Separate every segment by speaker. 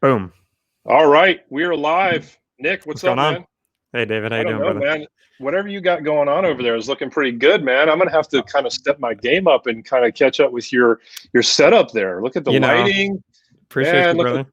Speaker 1: Boom.
Speaker 2: All right, we're live. Nick,
Speaker 1: What's
Speaker 2: what's
Speaker 1: going
Speaker 2: up,
Speaker 1: on?
Speaker 2: man?
Speaker 1: Hey, David, how
Speaker 2: I
Speaker 1: you
Speaker 2: don't
Speaker 1: doing,
Speaker 2: know,
Speaker 1: brother?
Speaker 2: man. Whatever you got going on over there is looking pretty good, man. I'm gonna have to kind of step my game up and kind of catch up with your setup there. Look at the
Speaker 1: You know,
Speaker 2: lighting,
Speaker 1: appreciate
Speaker 2: man.
Speaker 1: you,
Speaker 2: Look at
Speaker 1: brother.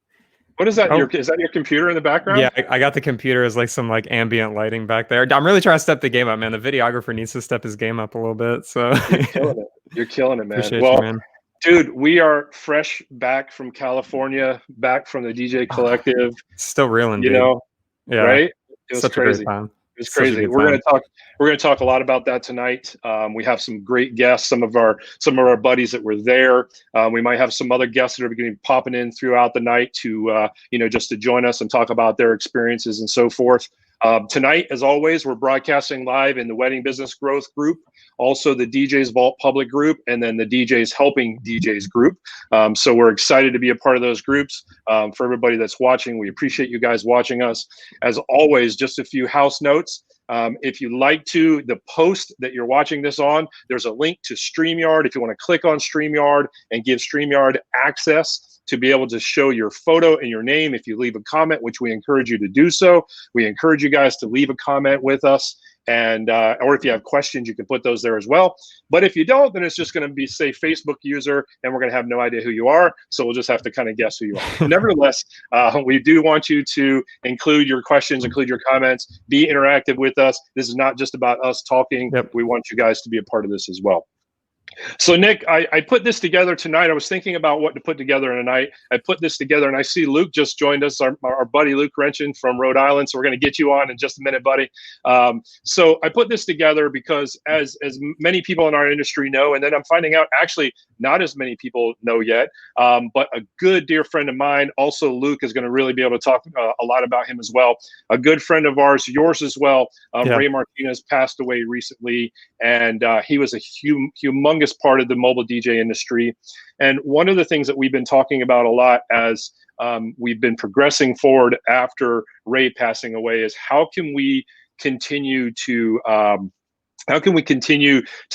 Speaker 2: what is that?
Speaker 1: Oh,
Speaker 2: Is that your computer in the
Speaker 1: yeah,
Speaker 2: background?
Speaker 1: I got the computer as like some like ambient lighting back there. I'm really trying to step the game up, man. The videographer needs to step his game up a little bit. So
Speaker 2: You're killing it. You're killing it, man.
Speaker 1: appreciate you,
Speaker 2: Well,
Speaker 1: man.
Speaker 2: dude, we are fresh back from California, back from the DJ
Speaker 1: Ah,
Speaker 2: Collective.
Speaker 1: still reeling,
Speaker 2: You
Speaker 1: dude.
Speaker 2: know,
Speaker 1: Yeah,
Speaker 2: right? It was
Speaker 1: such a great
Speaker 2: crazy.
Speaker 1: time.
Speaker 2: It was
Speaker 1: Such a
Speaker 2: crazy.
Speaker 1: good
Speaker 2: We're gonna
Speaker 1: time.
Speaker 2: talk. We're gonna talk a lot about that tonight. We have some great guests. Some of our buddies that were there. We might have some other guests that are going to be popping in throughout the night to just to join us and talk about their experiences and so forth. Tonight, as always, we're broadcasting live in the Wedding Business Growth Group, also the DJs Vault Public Group, and then the DJs Helping DJs Group. So we're excited to be a part of those groups. For everybody that's watching, we appreciate you guys watching us. As always, just a few house notes. If you like the post that you're watching this on, there's a link to StreamYard. If you want to click on StreamYard and give StreamYard access to be able to show your photo and your name if you leave a comment, which we encourage you to do so. We encourage you guys to leave a comment with us. And or if you have questions, you can put those there as well. But if you don't, then it's just going to be, say, Facebook user, and we're going to have no idea who you are. So we'll just have to kind of guess who you are. Nevertheless, we do want you to include your questions, include your comments, be interactive with us. This is not just about us talking.
Speaker 1: Yep.
Speaker 2: We want you guys to be a part of this as well. So Nick, I put this together tonight. I was thinking about what to put together in a night. I put this together, and I see Luke just joined us, our buddy Luke Renchin from Rhode Island. So we're going to get you on in just a minute, buddy. So I put this together because as many people in our industry know, and then I'm finding out actually not as many people know yet, but a good dear friend of mine, also Luke, is going to really be able to talk a lot about him as well. A good friend of ours, yours as well,
Speaker 1: Yeah.
Speaker 2: Ray Martinez, passed away recently, and he was a humongous part of the mobile DJ industry. And one of the things that we've been talking about a lot as we've been progressing forward after Ray passing away is how can we continue to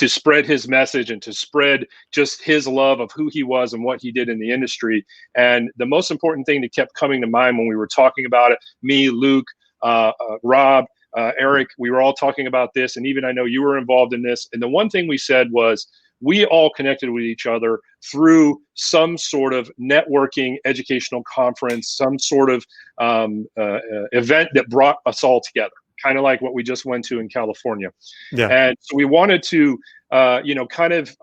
Speaker 2: spread his message and to spread just his love of who he was and what he did in the industry? And the most important thing that kept coming to mind when we were talking about it, me, Luke, Rob, Eric, we were all talking about this, and even I know you were involved in this. And the one thing we said was we all connected with each other through some sort of networking, educational conference, some sort of event that brought us all together, kind of like what we just went to in California.
Speaker 1: Yeah.
Speaker 2: And so we wanted to, kind of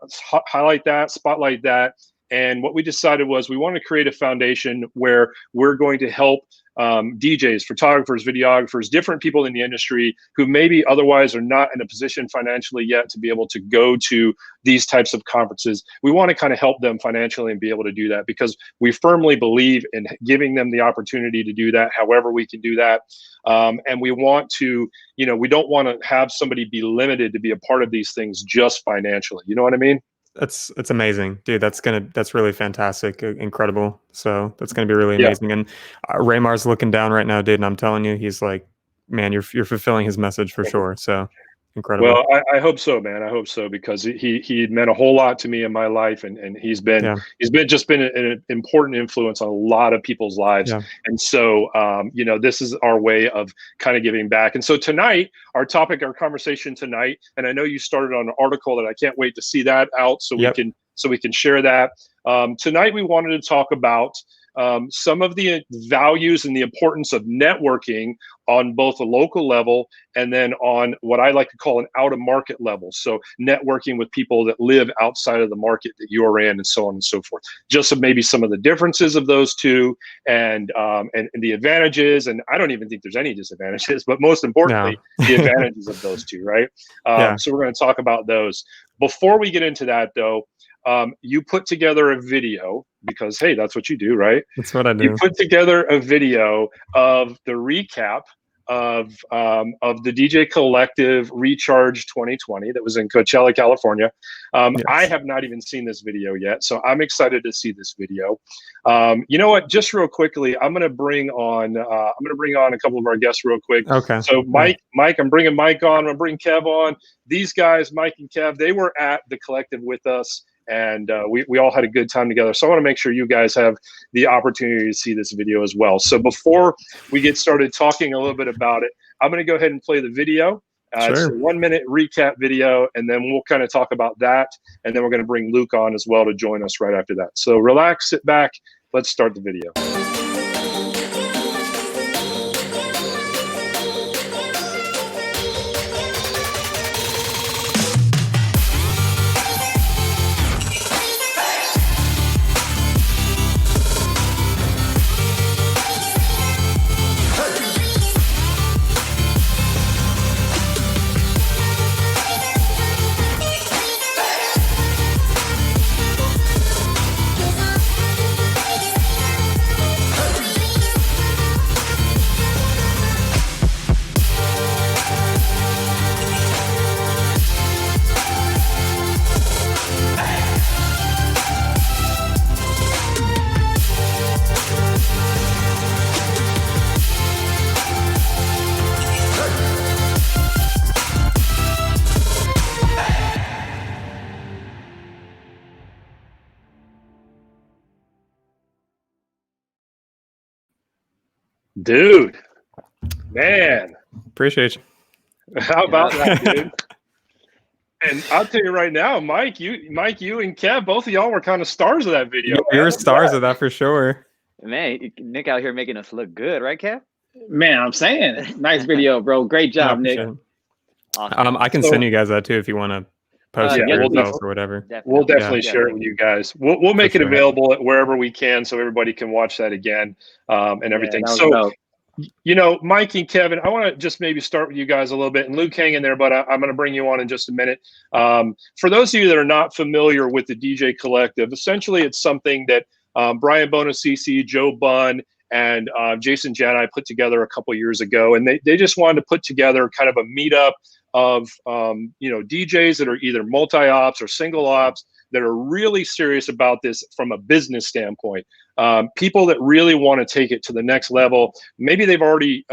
Speaker 2: highlight that, spotlight that. And what we decided was we want to create a foundation where we're going to help DJs, photographers, videographers, different people in the industry who maybe otherwise are not in a position financially yet to be able to go to these types of conferences. We want to kind of help them financially and be able to do that because we firmly believe in giving them the opportunity to do that, however we can do that. And we want to, we don't want to have somebody be limited to be a part of these things just financially. You know what I mean?
Speaker 1: That's amazing, dude. That's really fantastic, incredible. So that's gonna be really
Speaker 2: Yeah.
Speaker 1: amazing. And Raymar's looking down right now, dude. And I'm telling you, he's like, man, you're fulfilling his message for sure. So incredible.
Speaker 2: Well, I hope so, man. I hope so because he meant a whole lot to me in my life, and he's been
Speaker 1: Yeah,
Speaker 2: an important influence on a lot of people's lives.
Speaker 1: yeah,
Speaker 2: And so, this is our way of kind of giving back. And so tonight, our conversation tonight, and I know you started on an article that I can't wait to see that out so
Speaker 1: yep,
Speaker 2: we can share that. Tonight, we wanted to talk about some of the values and the importance of networking on both a local level and then on what I like to call an out of market level. So networking with people that live outside of the market that you're in and so on and so forth. Just maybe some of the differences of those two and the advantages. And I don't even think there's any disadvantages, but most importantly,
Speaker 1: no,
Speaker 2: the advantages of those two, right?
Speaker 1: yeah.
Speaker 2: So we're going to talk about those. Before we get into that though, you put together a video because, hey, that's what you do, right?
Speaker 1: That's what I
Speaker 2: You
Speaker 1: do.
Speaker 2: put together a video of the recap of the DJ Collective Recharge 2020 that was in Coachella, California.
Speaker 1: Yes.
Speaker 2: I have not even seen this video yet, so I'm excited to see this video. You know what? Just real quickly, I'm going to bring on a couple of our guests real quick.
Speaker 1: Okay.
Speaker 2: So Mike, I'm bringing Mike on. I'm bringing Kev on. These guys, Mike and Kev, they were at the Collective with us. and we all had a good time together. So I want to make sure you guys have the opportunity to see this video as well. So before we get started talking a little bit about it, I'm going to go ahead and play the video. It's a 1 minute recap video, and then we'll kind of talk about that. And then we're going to bring Luke on as well to join us right after that. So relax, sit back. Let's start the video. Dude, man,
Speaker 1: Appreciate you.
Speaker 2: how about that, dude? And I'll tell you right now, Mike, you and Kev, both of y'all were kind of stars of that video.
Speaker 1: You were stars of that for sure.
Speaker 3: Man, Nick out here making us look good, right, Kev?
Speaker 4: Man, I'm saying, nice video, bro. Great job, Nick.
Speaker 3: Awesome.
Speaker 1: I can send you guys that too if you want to post it
Speaker 2: yeah,
Speaker 1: for
Speaker 2: we'll
Speaker 1: yourselves or whatever.
Speaker 2: We'll definitely share it with you guys. We'll make it
Speaker 1: sure.
Speaker 2: available at wherever we can, so everybody can watch that again and everything.
Speaker 4: Yeah,
Speaker 2: So, you know, Mike and Kevin, I want to just maybe start with you guys a little bit, and Luke, hang in there, but I'm going to bring you on in just a minute. For those of you that are not familiar with the DJ Collective, essentially it's something that Brian Bonacci, Joe Bunn, and Jason Jani put together a couple years ago, and they just wanted to put together kind of a meetup of you know, DJs that are either multi-ops or single ops that are really serious about this from a business standpoint. People that really want to take it to the next level. Maybe they've already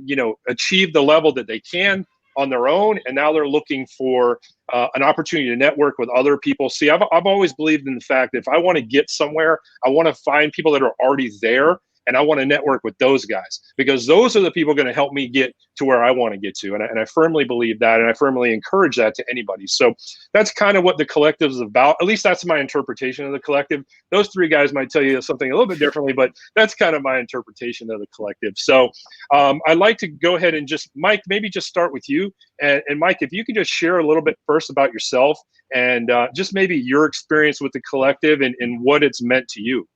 Speaker 2: you know, achieved the level that they can on their own, and now they're looking for an opportunity to network with other people. See, I've always believed in the fact that if I want to get somewhere, I want to find people that are already there, and I want to network with those guys, because those are the people going to help me get to where I want to get to. And I firmly believe that, and I firmly encourage that to anybody. So that's kind of what the collective is about. At least that's my interpretation of the collective. Those three guys might tell you something a little bit differently, but that's kind of my interpretation of the collective. So I'd like to go ahead and just, Mike, maybe just start with you. And Mike, if you could just share a little bit first about yourself and just maybe your experience with the collective and what it's meant to you.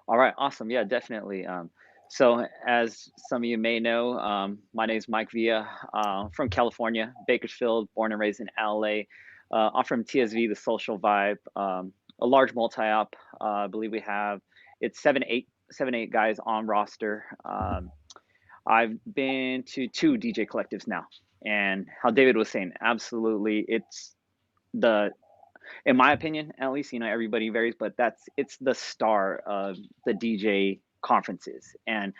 Speaker 3: All right, awesome. Yeah, definitely. So as some of you may know, my name is Mike Villa, from California, Bakersfield, born and raised in LA. I'm from TSV, the Social Vibe, a large multi-op. I believe we have, it's seven, eight guys on roster. I've been to 2 DJ collectives now, and how David was saying, absolutely, it's in my opinion, at least, you know, everybody varies, but it's the star of the DJ conferences. And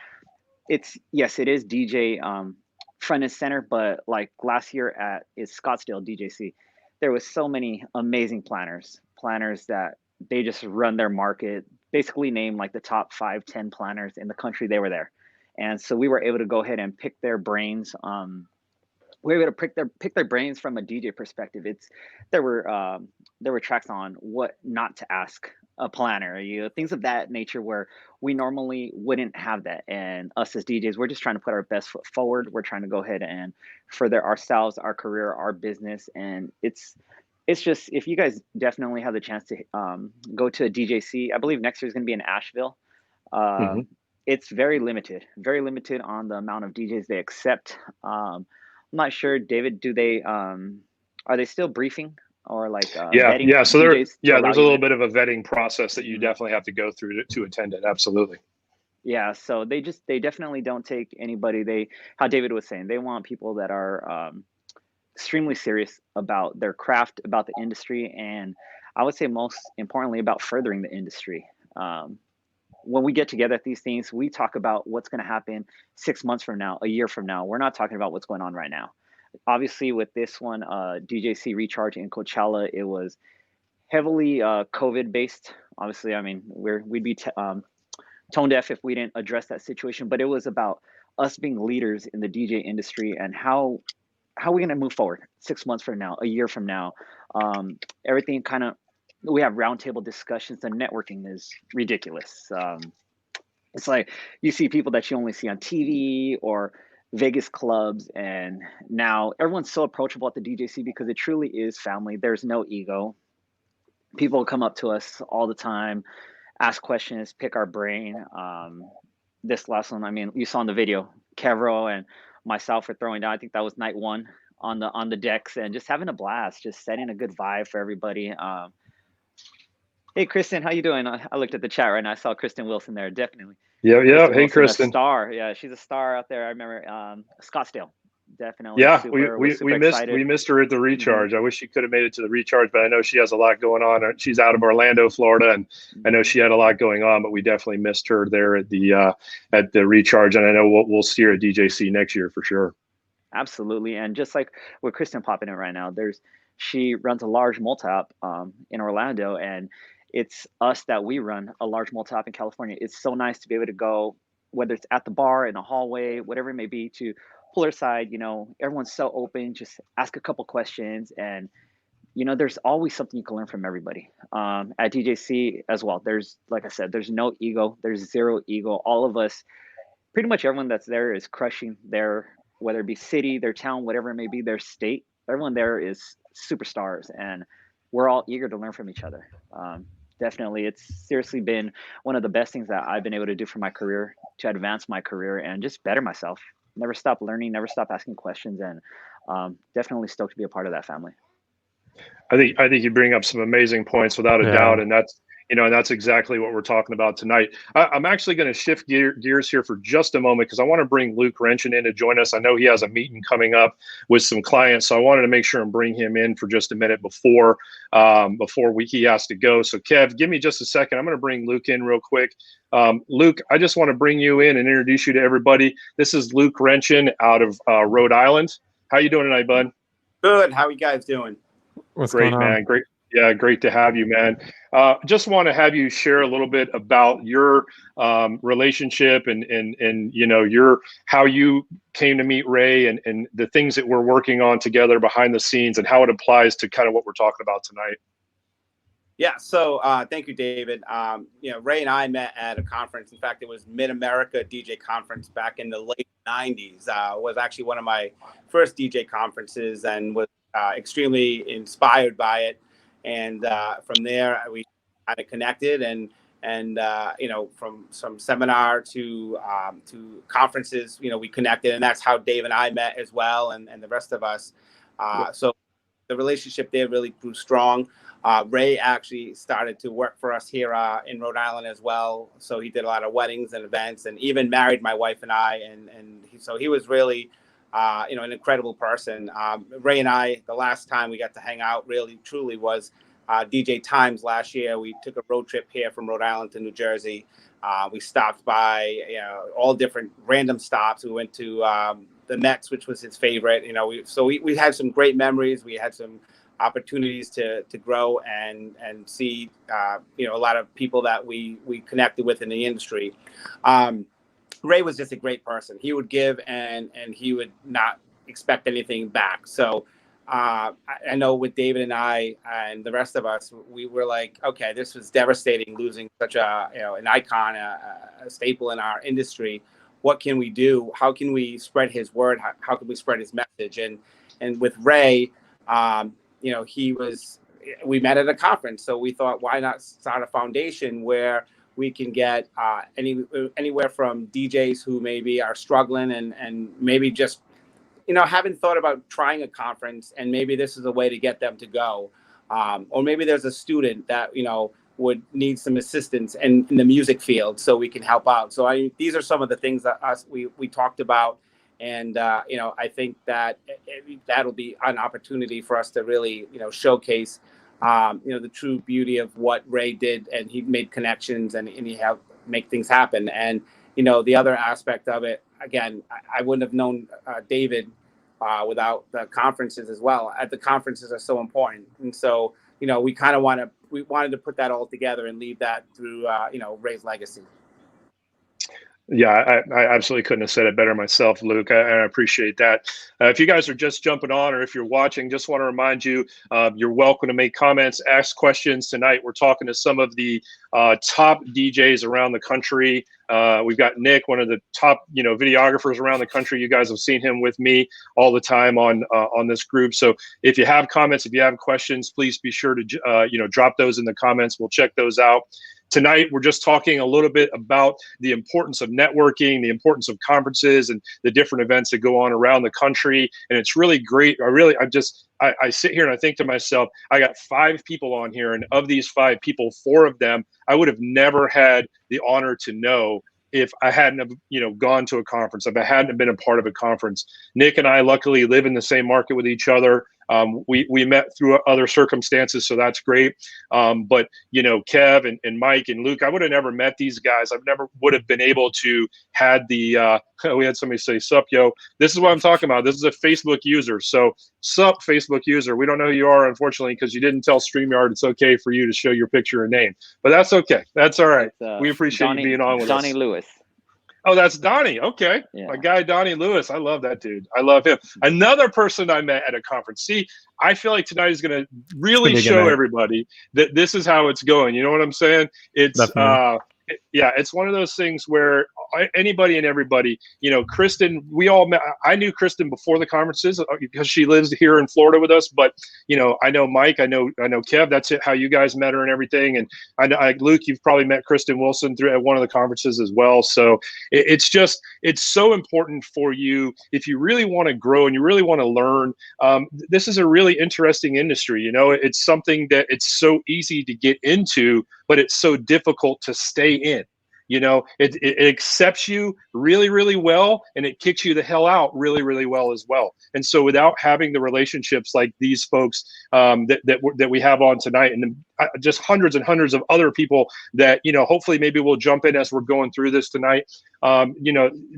Speaker 3: yes, it is DJ front and center, but like last year at Scottsdale DJC, there was so many amazing planners that they just run their market, basically name like the top 5-10 planners in the country. They were there. And so we were able to go ahead and pick their brains. We were able to pick their brains from a DJ perspective. There were tracks on what not to ask a planner, you know, things of that nature where we normally wouldn't have that. And us as DJs, we're just trying to put our best foot forward. We're trying to go ahead and further ourselves, our career, our business. And it's just, if you guys definitely have the chance to go to a DJC, I believe next year is going to be in Asheville. It's very limited on the amount of DJs they accept. I'm not sure, David, do they are they still briefing or like vetting?
Speaker 2: So there's a little
Speaker 3: bit
Speaker 2: bit of a vetting process that you definitely have to go through to attend it. Absolutely.
Speaker 3: Yeah, so they definitely don't take anybody. How David was saying, they want people that are extremely serious about their craft, about the industry, and I would say most importantly about furthering the industry. When we get together at these things, we talk about what's going to happen 6 months from now, a year from now. We're not talking about what's going on right now. Obviously, with this one, DJC Recharge in Coachella, it was, heavily COVID based. Obviously, I mean, we'd be tone deaf if we didn't address that situation. But it was about us being leaders in the DJ industry and how we're going to move forward 6 months from now, a year from now. Everything kind of, we have roundtable discussions. The networking is ridiculous. It's like you see people that you only see on TV or Vegas clubs, and now everyone's so approachable at the DJC because it truly is family. There's no ego. People come up to us all the time, ask questions, pick our brain. This last one, I mean, you saw in the video, Kevro and myself were throwing down. I think that was night one on the decks, and just having a blast, just setting a good vibe for everybody. Hey, Kristen, how you doing? I looked at the chat right now. I saw Kristen Wilson there. Definitely.
Speaker 2: Yeah.
Speaker 3: Kristen
Speaker 2: Hey,
Speaker 3: Wilson,
Speaker 2: Kristen.
Speaker 3: a star. Yeah, she's a star out there. I remember Scottsdale. Definitely.
Speaker 2: Yeah,
Speaker 3: super
Speaker 2: we missed her at the Recharge. I wish she could have made it to the Recharge, but I know she has a lot going on. She's out of Orlando, Florida, and I know she had a lot going on. But we definitely missed her there at the Recharge, and I know we'll see her at DJC next year for sure.
Speaker 3: Absolutely, and just like with Kristen popping in right now, she runs a large multi-op in Orlando, and it's us that we run a large multi-op in California. It's so nice to be able to go, whether it's at the bar, in a hallway, whatever it may be, to pull her aside. Everyone's so open. Just ask a couple questions, and there's always something you can learn from everybody. At DJC as well, like I said, there's no ego. There's zero ego. All of us, pretty much everyone that's there is crushing whether it be city, their town, whatever it may be, their state. Everyone there is superstars, and we're all eager to learn from each other. Definitely, it's seriously been one of the best things that I've been able to do for my career, to advance my career and just better myself. Never stop learning, never stop asking questions, and definitely stoked to be a part of that family.
Speaker 2: I think you bring up some amazing points without a doubt, and that's exactly what we're talking about tonight. I'm actually going to shift gears here for just a moment because I want to bring Luke Renshin in to join us. I know he has a meeting coming up with some clients, so I wanted to make sure and bring him in for just a minute before he has to go. So Kev, give me just a second. I'm going to bring Luke in real quick. Luke, I just want to bring you in and introduce you to everybody. This is Luke Renshin out of Rhode Island. How you doing tonight, bud?
Speaker 5: Good. How are you guys doing?
Speaker 1: What's
Speaker 2: Great,
Speaker 1: going on?
Speaker 2: man. Great. Yeah, great to have you, man. Just want to have you share a little bit about your relationship and how you came to meet Ray and the things that we're working on together behind the scenes and how it applies to kind of what we're talking about tonight.
Speaker 5: Yeah. So thank you, David. Ray and I met at a conference. In fact, it was Mid-America DJ Conference back in the late 90s. Was actually one of my first DJ conferences and was extremely inspired by it. And from there, we kind of connected and from some seminar to conferences, we connected, and that's how Dave and I met as well, and the rest of us. So the relationship there really grew strong. Ray actually started to work for us here in Rhode Island as well. So he did a lot of weddings and events, and even married my wife and I. So he was really, an incredible person. Ray and I, the last time we got to hang out really truly was DJ Times last year. We took a road trip here from Rhode Island to New Jersey. We stopped by, all different random stops. We went to the Mets, which was his favorite. We had some great memories. We had some opportunities to grow and see a lot of people that we connected with in the industry. Ray was just a great person. He would give and he would not expect anything back. So I know with David and I and the rest of us, we were like, okay, this was devastating, losing such an icon, a staple in our industry. What can we do? How can we spread his word? How can we spread his message? And with Ray, we met at a conference. So we thought, why not start a foundation where we can get anywhere from DJs who maybe are struggling and maybe just, haven't thought about trying a conference, and maybe this is a way to get them to go. Or maybe there's a student that, would need some assistance in the music field so we can help out. So these are some of the things that we talked about. And, I think that that'll be an opportunity for us to really, showcase, the true beauty of what Ray did. And he made connections and he helped make things happen. And, the other aspect of it, again, I wouldn't have known David without the conferences as well. The conferences are so important. And so we wanted to put that all together and leave that through Ray's legacy.
Speaker 2: Yeah, I absolutely couldn't have said it better myself, Luke. I appreciate that. If you guys are just jumping on, or if you're watching, just want to remind you, you're welcome to make comments, ask questions. Tonight, we're talking to some of the top DJs around the country. We've got Nick, one of the top, videographers around the country. You guys have seen him with me all the time on this group. So if you have comments, if you have questions, please be sure to drop those in the comments. We'll check those out. Tonight, we're just talking a little bit about the importance of networking, the importance of conferences, and the different events that go on around the country. And it's really great. I sit here and I think to myself, I got 5 people on here, and of these 5 people, 4 of them I would have never had the honor to know if I hadn't have, gone to a conference, if I hadn't been a part of a conference. Nick and I luckily live in the same market with each other. We met through other circumstances, so that's great. But Kev and Mike and Luke, I would have never met these guys. I've never would have been able to had the we had somebody say, "Sup, yo." This is what I'm talking about. This is a Facebook user. So, sup, Facebook user. We don't know who you are, unfortunately, because you didn't tell StreamYard it's okay for you to show your picture and name. But that's okay. That's all right. We appreciate you being on with us.
Speaker 3: Donnie Lewis.
Speaker 2: Oh, that's Donnie. Okay.
Speaker 3: Yeah.
Speaker 2: My guy, Donnie Lewis. I love that dude. I love him. Another person I met at a conference. See, I feel like tonight is going to really show everybody that this is how it's going. You know what I'm saying? It's, it's one of those things where anybody and everybody, Kristen, we all met. I knew Kristen before the conferences because she lives here in Florida with us. But, I know Mike, I know Kev, that's how you guys met her and everything. And I Luke, you've probably met Kristen Wilson at one of the conferences as well. So it's so important for you. If you really want to grow and you really want to learn, this is a really interesting industry. It's something that it's so easy to get into, but it's so difficult to stay in. It accepts you really, really well, and it kicks you the hell out really, really well as well. And so without having the relationships like these folks that we have on tonight, and just hundreds and hundreds of other people that, hopefully maybe we'll jump in as we're going through this tonight,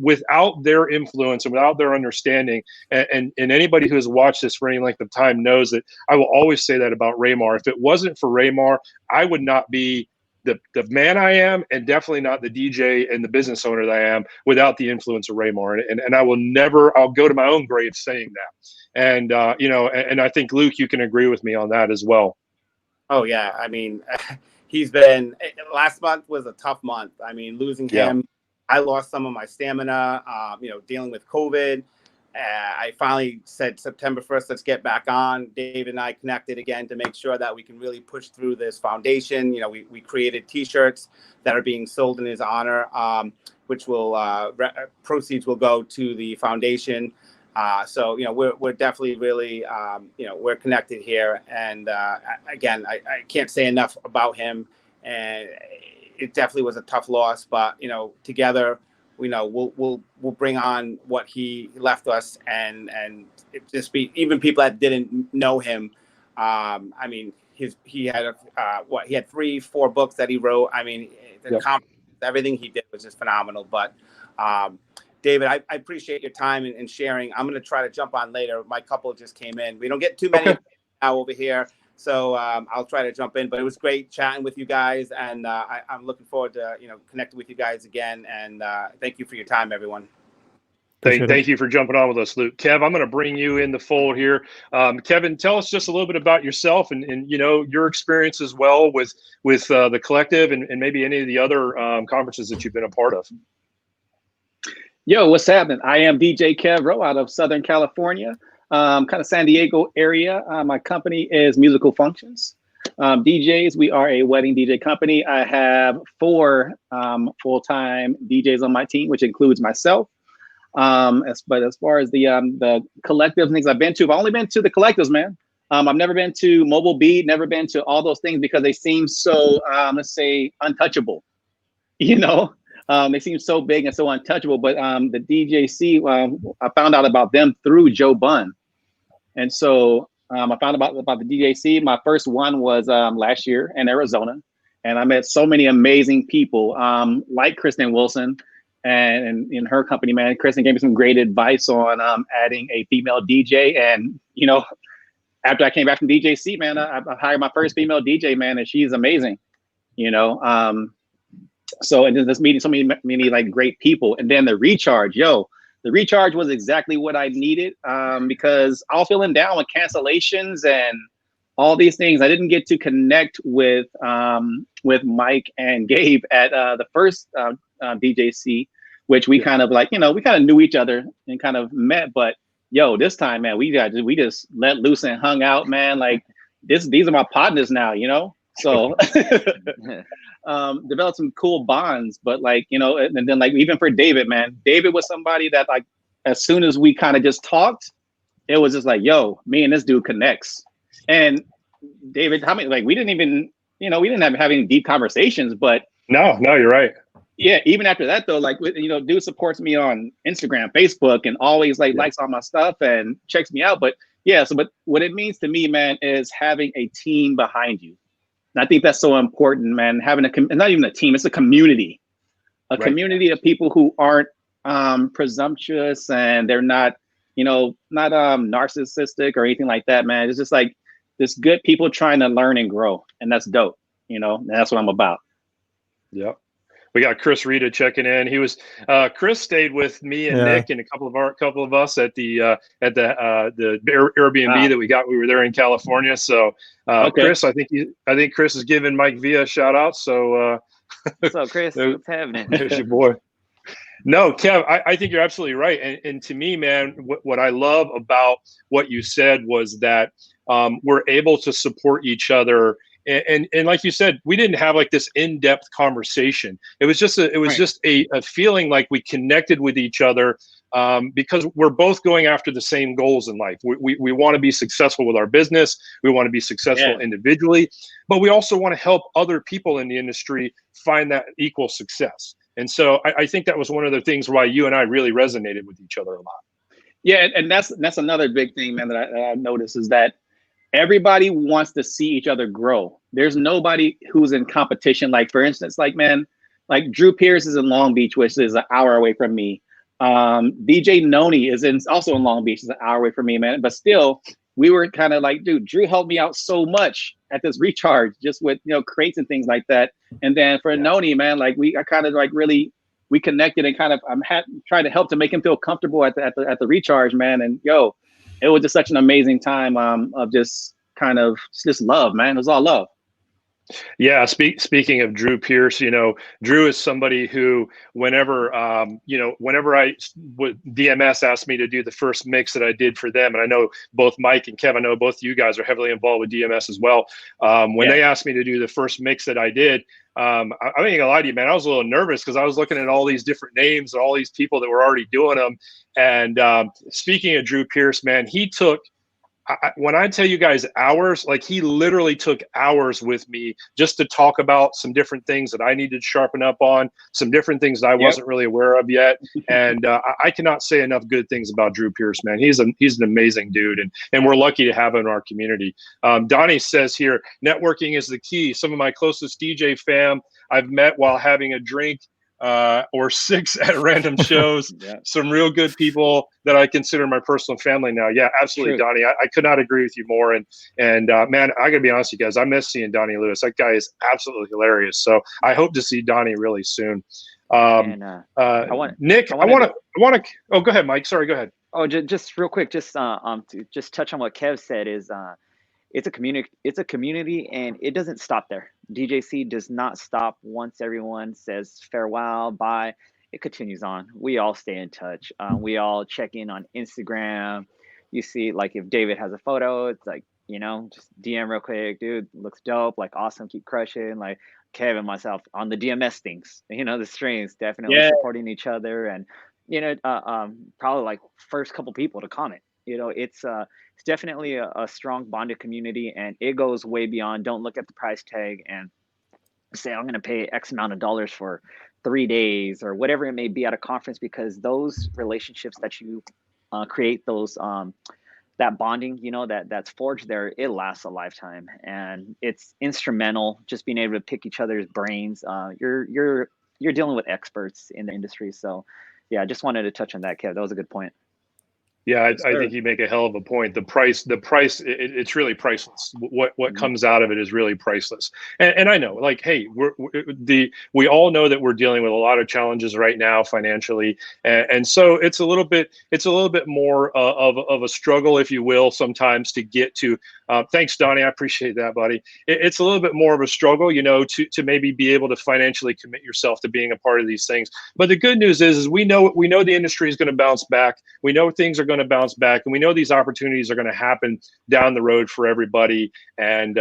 Speaker 2: without their influence and without their understanding, and anybody who has watched this for any length of time knows that I will always say that about Raymar. If it wasn't for Raymar, I would not be the man I am, and definitely not the DJ and the business owner that I am without the influence of Raymar. And I'll go to my own grave saying that. And, and I think, Luke, you can agree with me on that as well.
Speaker 5: Oh, yeah. I mean, last month was a tough month. I mean, losing him, I lost some of my stamina, dealing with COVID. I finally said September 1st, let's get back on. Dave and I connected again to make sure that we can really push through this foundation. We created T-shirts that are being sold in his honor, which will proceeds will go to the foundation. So we're definitely really we're connected here. And again, I can't say enough about him. And it definitely was a tough loss, but together, we'll bring on what he left us, and it just be even people that didn't know him. I mean, he had 3-4 books that he wrote. I mean, everything he did was just phenomenal. But David, I appreciate your time and sharing. I'm going to try to jump on later. My couple just came in. We don't get too many now over here. So I'll try to jump in, but it was great chatting with you guys, and I'm looking forward to connecting with you guys again. And thank you for your time, everyone.
Speaker 2: Thank you for jumping on with us, Luke. Kev, I'm going to bring you in the fold here. Kevin, tell us just a little bit about yourself and your experience as well with the collective and maybe any of the other conferences that you've been a part of.
Speaker 4: Yo, what's happening? I am DJ Kev Rowe out of Southern California. Kind of San Diego area. My company is Musical Functions. DJs, we are a wedding DJ company. I have 4 full-time DJs on my team, which includes myself. But as far as the collectives and things I've been to, I've only been to the collectives, man. I've never been to Mobile Beat, never been to all those things because they seem so, let's say, untouchable. They seem so big and so untouchable. But the DJC, I found out about them through Joe Bunn. And so I found about the DJC. My first one was last year in Arizona. And I met so many amazing people like Kristen Wilson and in her company, man. Kristen gave me some great advice on adding a female DJ. And, after I came back from DJC, man, I hired my first female DJ, man, and she's amazing. You know, so and then just meeting so many like great people, and then the recharge, the recharge was exactly what I needed because I was feeling down with cancellations and all these things. I didn't get to connect with Mike and Gabe at the first DJC, which we kind of like, we kind of knew each other and kind of met. But this time, man, we just let loose and hung out, man. Like these are my partners now, So developed some cool bonds. But like, and then like even for David, man, David was somebody that like as soon as we kind of just talked, it was just like, me and this dude connects. And David, how many, like, we didn't even, we didn't have any deep conversations, but
Speaker 2: no, you're right.
Speaker 4: Yeah. Even after that though, like, dude supports me on Instagram, Facebook, and always like likes all my stuff and checks me out. But yeah, but what it means to me, man, is having a team behind you. And I think that's so important, man. Having not even a team, it's a community, community of people who aren't presumptuous and they're not, not narcissistic or anything like that, man. It's just like this good people trying to learn and grow, and that's dope. And that's what I'm about.
Speaker 2: Yep. We got Chris Rita checking in. He was Chris stayed with me and Nick and a couple of us at the Airbnb that we got. We were there in California. So Chris, I think Chris is giving Mike Villa a shout out. So
Speaker 3: what's up, Chris? What's happening?
Speaker 2: There's your boy. No, Kev, I think you're absolutely right. And to me, man, what I love about what you said was that we're able to support each other. And like you said, we didn't have like this in-depth conversation. It was just a feeling like we connected with each other because we're both going after the same goals in life. We want to be successful with our business. We want to be successful individually, but we also want to help other people in the industry find that equal success. And so I think that was one of the things why you and I really resonated with each other a lot.
Speaker 4: Yeah, and that's another big thing, man, that I noticed is that everybody wants to see each other grow. There's nobody who's in competition. Like, for instance, like, man, like Drew Pierce is in Long Beach, which is an hour away from me. DJ Noni is also in Long Beach, is an hour away from me, man. But still, we were kind of like, dude, Drew helped me out so much at this recharge, just with, crates and things like that. And then for Noni, man, like we connected and kind of trying to help to make him feel comfortable at the recharge, man. And it was just such an amazing time of just kind of just love, man. It was all love.
Speaker 2: Yeah. Speaking of Drew Pierce, Drew is somebody who whenever DMS asked me to do the first mix that I did for them, and I know both Mike and Kevin, I know both you guys are heavily involved with DMS as well. When they asked me to do the first mix that I did, I ain't gonna lie to you, man, I was a little nervous because I was looking at all these different names and all these people that were already doing them. And speaking of Drew Pierce, man, he took, when I tell you guys hours, like he literally took hours with me just to talk about some different things that I needed to sharpen up on, some different things that I wasn't really aware of yet. And I cannot say enough good things about Drew Pierce, man. He's an amazing dude, and we're lucky to have him in our community. Donnie says here, networking is the key. Some of my closest DJ fam I've met while having a drink or 6 at random shows. Some real good people that I consider my personal family now. Yeah, absolutely, True. Donnie. I could not agree with you more. And man, I gotta be honest with you guys, I miss seeing Donnie Lewis. That guy is absolutely hilarious. So I hope to see Donnie really soon. Nick, I want to. Oh, go ahead, Mike. Sorry, go ahead.
Speaker 3: Oh, just real quick, to touch on what Kev said is. It's a community, and it doesn't stop there. DJC does not stop once everyone says farewell, bye. It continues on. We all stay in touch. We all check in on Instagram. You see, like if David has a photo, it's like, just DM real quick, dude, looks dope, like awesome, keep crushing. Like Kev and myself on the DMS things, the streams, definitely supporting each other. And, probably like first couple people to comment. It's definitely a strong bonded community, and it goes way beyond. Don't look at the price tag and say I'm going to pay X amount of dollars for 3 days or whatever it may be at a conference, because those relationships that you create, those that bonding, that's forged there, it lasts a lifetime, and it's instrumental. Just being able to pick each other's brains. You're dealing with experts in the industry, so yeah, I just wanted to touch on that, Kev. That was a good point.
Speaker 2: Yeah,
Speaker 4: Yes,
Speaker 2: I
Speaker 4: sir.
Speaker 2: think you make a hell of a point. The price, it's really priceless. What comes out of it is really priceless. And I know, like, hey, we all know that we're dealing with a lot of challenges right now financially, and so it's a little bit more of a struggle, if you will, sometimes to get to. Thanks, Donnie. I appreciate that, buddy. It's a little bit more of a struggle, you know, to maybe be able to financially commit yourself to being a part of these things. But the good news is we know the industry is going to bounce back. We know things are going to bounce back, and we know these opportunities are going to happen down the road for everybody. And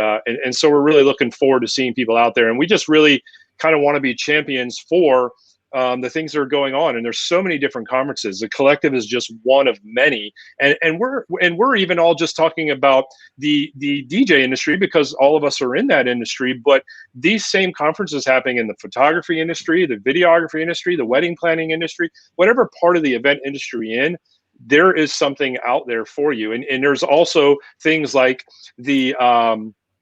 Speaker 2: so we're really looking forward to seeing people out there, and we just really kind of want to be champions for the things that are going on. And there's so many different conferences. The collective is just one of many, and we're even all just talking about the DJ industry because all of us are in that industry. But these same conferences happening in the photography industry, the videography industry, the wedding planning industry, whatever part of the event industry in, there is something out there for you. And there's also things like the wedding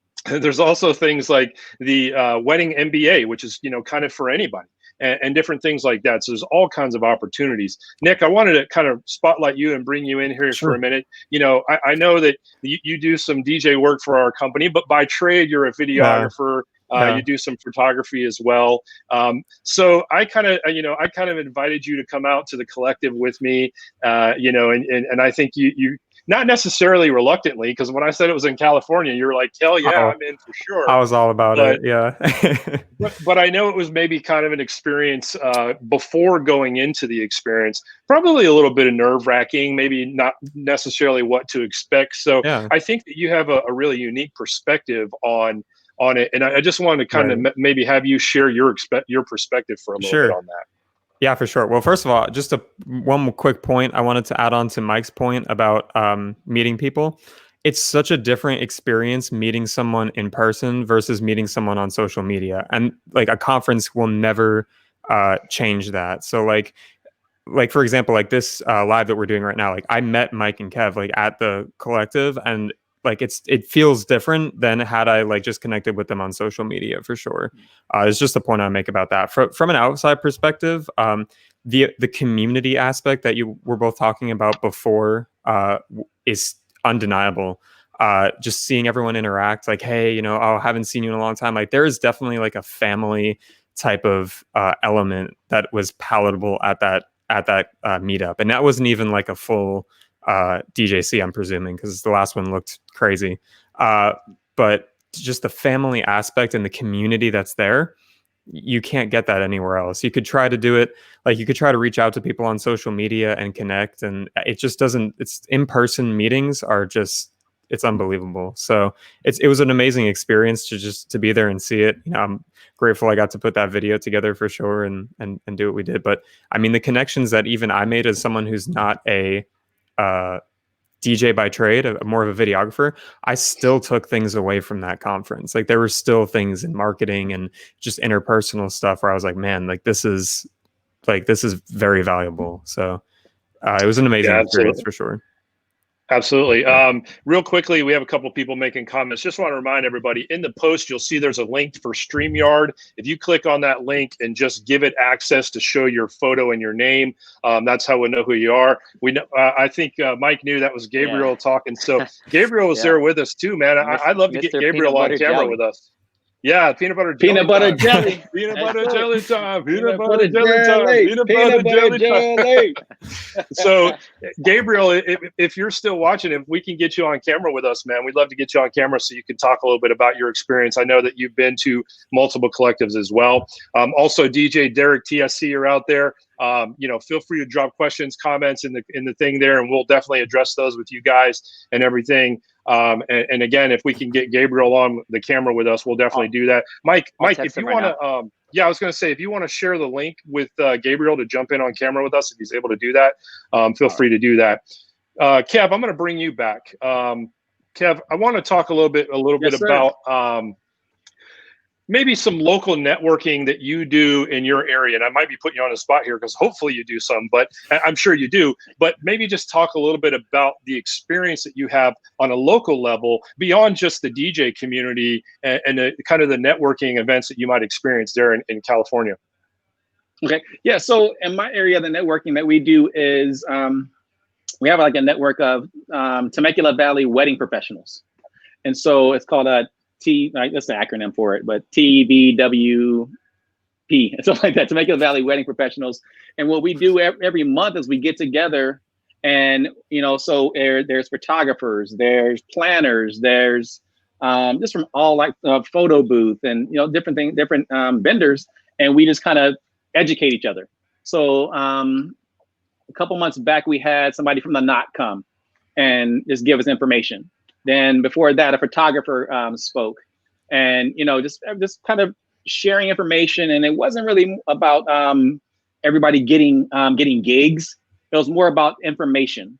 Speaker 2: MBA, which is, you know, kind of for anybody, and different things like that. So there's all kinds of opportunities. Nick, I wanted to kind of spotlight you and bring you in here
Speaker 1: Sure.
Speaker 2: for a minute. You know, I know that you do some DJ work for our company, but by trade, you're a videographer.
Speaker 1: Yeah.
Speaker 2: You do some photography as well. So I kind of invited you to come out to the collective with me, you know, and I think you not necessarily reluctantly, because when I said it was in California, you were like, hell yeah, I'm in for sure.
Speaker 1: I was all about it. Yeah.
Speaker 2: but I know it was maybe kind of an experience before going into the experience, probably a little bit of nerve wracking, maybe not necessarily what to expect. So
Speaker 1: Yeah.
Speaker 2: I think that you have a really unique perspective on it. And I just wanted to kind of maybe have you share your perspective for a little bit on that.
Speaker 1: Yeah, for sure. Well, first of all, just one quick point I wanted to add on to Mike's point about meeting people. It's such a different experience meeting someone in person versus meeting someone on social media. And like a conference will never change that. So like for example, like this live that we're doing right now, like I met Mike and Kev like at the collective, and like it feels different than had I like just connected with them on social media, for sure. It's just the point I make about that. From an outside perspective, the community aspect that you were both talking about before is undeniable. Just seeing everyone interact, like, hey, you know, I haven't seen you in a long time. Like there is definitely like a family type of element that was palatable at that meetup, and that wasn't even like a full DJC, I'm presuming, because the last one looked crazy. But just the family aspect and the community that's there, you can't get that anywhere else. You could try to do it, like you could try to reach out to people on social media and connect, and it just doesn't. It's in-person meetings are just, it's unbelievable. So it was an amazing experience to be there and see it. You know, I'm grateful I got to put that video together for sure and do what we did. But I mean, the connections that even I made as someone who's not a DJ by trade, more of a videographer, I still took things away from that conference. Like there were still things in marketing and just interpersonal stuff where I was like, man, like this is very valuable. So it was an amazing experience for sure.
Speaker 2: Absolutely. Real quickly, we have a couple people making comments. Just want to remind everybody, in the post, you'll see there's a link for StreamYard. If you click on that link and just give it access to show your photo and your name, that's how we know who you are. We know. I think Mike knew that was Gabriel talking. So Gabriel was there with us too, man. I'd love to get Gabriel on camera with us. Yeah, peanut butter jelly.
Speaker 4: Peanut butter jelly.
Speaker 2: Peanut butter jelly time. Peanut butter jelly time. Peanut butter jelly time. So, Gabriel, if you're still watching, if we can get you on camera with us, man, we'd love to get you on camera so you can talk a little bit about your experience. I know that you've been to multiple collectives as well. Also, DJ Derek TSC, you're out there. You know, feel free to drop questions, comments in the thing there, and we'll definitely address those with you guys and everything. And again, if we can get Gabriel on the camera with us, we'll definitely do that. Mike, if you want to, yeah, I was going to say, if you want to share the link with Gabriel to jump in on camera with us, if he's able to do that, feel free to do that. Kev, I'm going to bring you back. Kev, I want to talk a little bit about maybe some local networking that you do in your area. And I might be putting you on the spot here because hopefully you do some, but I'm sure you do. But maybe just talk a little bit about the experience that you have on a local level beyond just the DJ community and the kind of the networking events that you might experience there in California.
Speaker 4: Okay. Yeah. So in my area, the networking that we do is we have like a network of Temecula Valley wedding professionals. And so it's called a that's the acronym for it, but TVWP, and stuff like that, Temecula Valley Wedding Professionals. And what we do every month is we get together and, so there's photographers, there's planners, there's just from all like photo booth and, different things, different vendors. And we just kind of educate each other. So a couple months back, we had somebody from the Knot come and just give us information. Then before that, a photographer spoke, and just kind of sharing information. And it wasn't really about everybody getting gigs. It was more about information,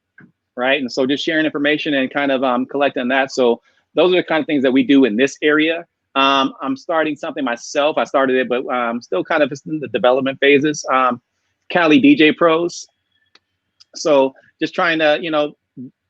Speaker 4: right? And so just sharing information and kind of collecting that. So those are the kind of things that we do in this area. I'm starting something myself. I started it, but still kind of in the development phases. Cali DJ Pros. So just trying to,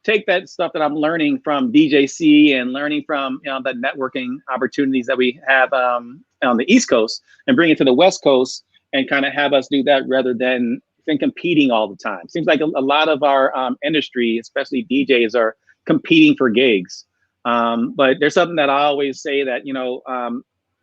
Speaker 4: take that stuff that I'm learning from DJC and learning from, the networking opportunities that we have on the East Coast and bring it to the West Coast and kind of have us do that rather than competing all the time. Seems like a lot of our industry, especially DJs, are competing for gigs. But there's something that I always say that,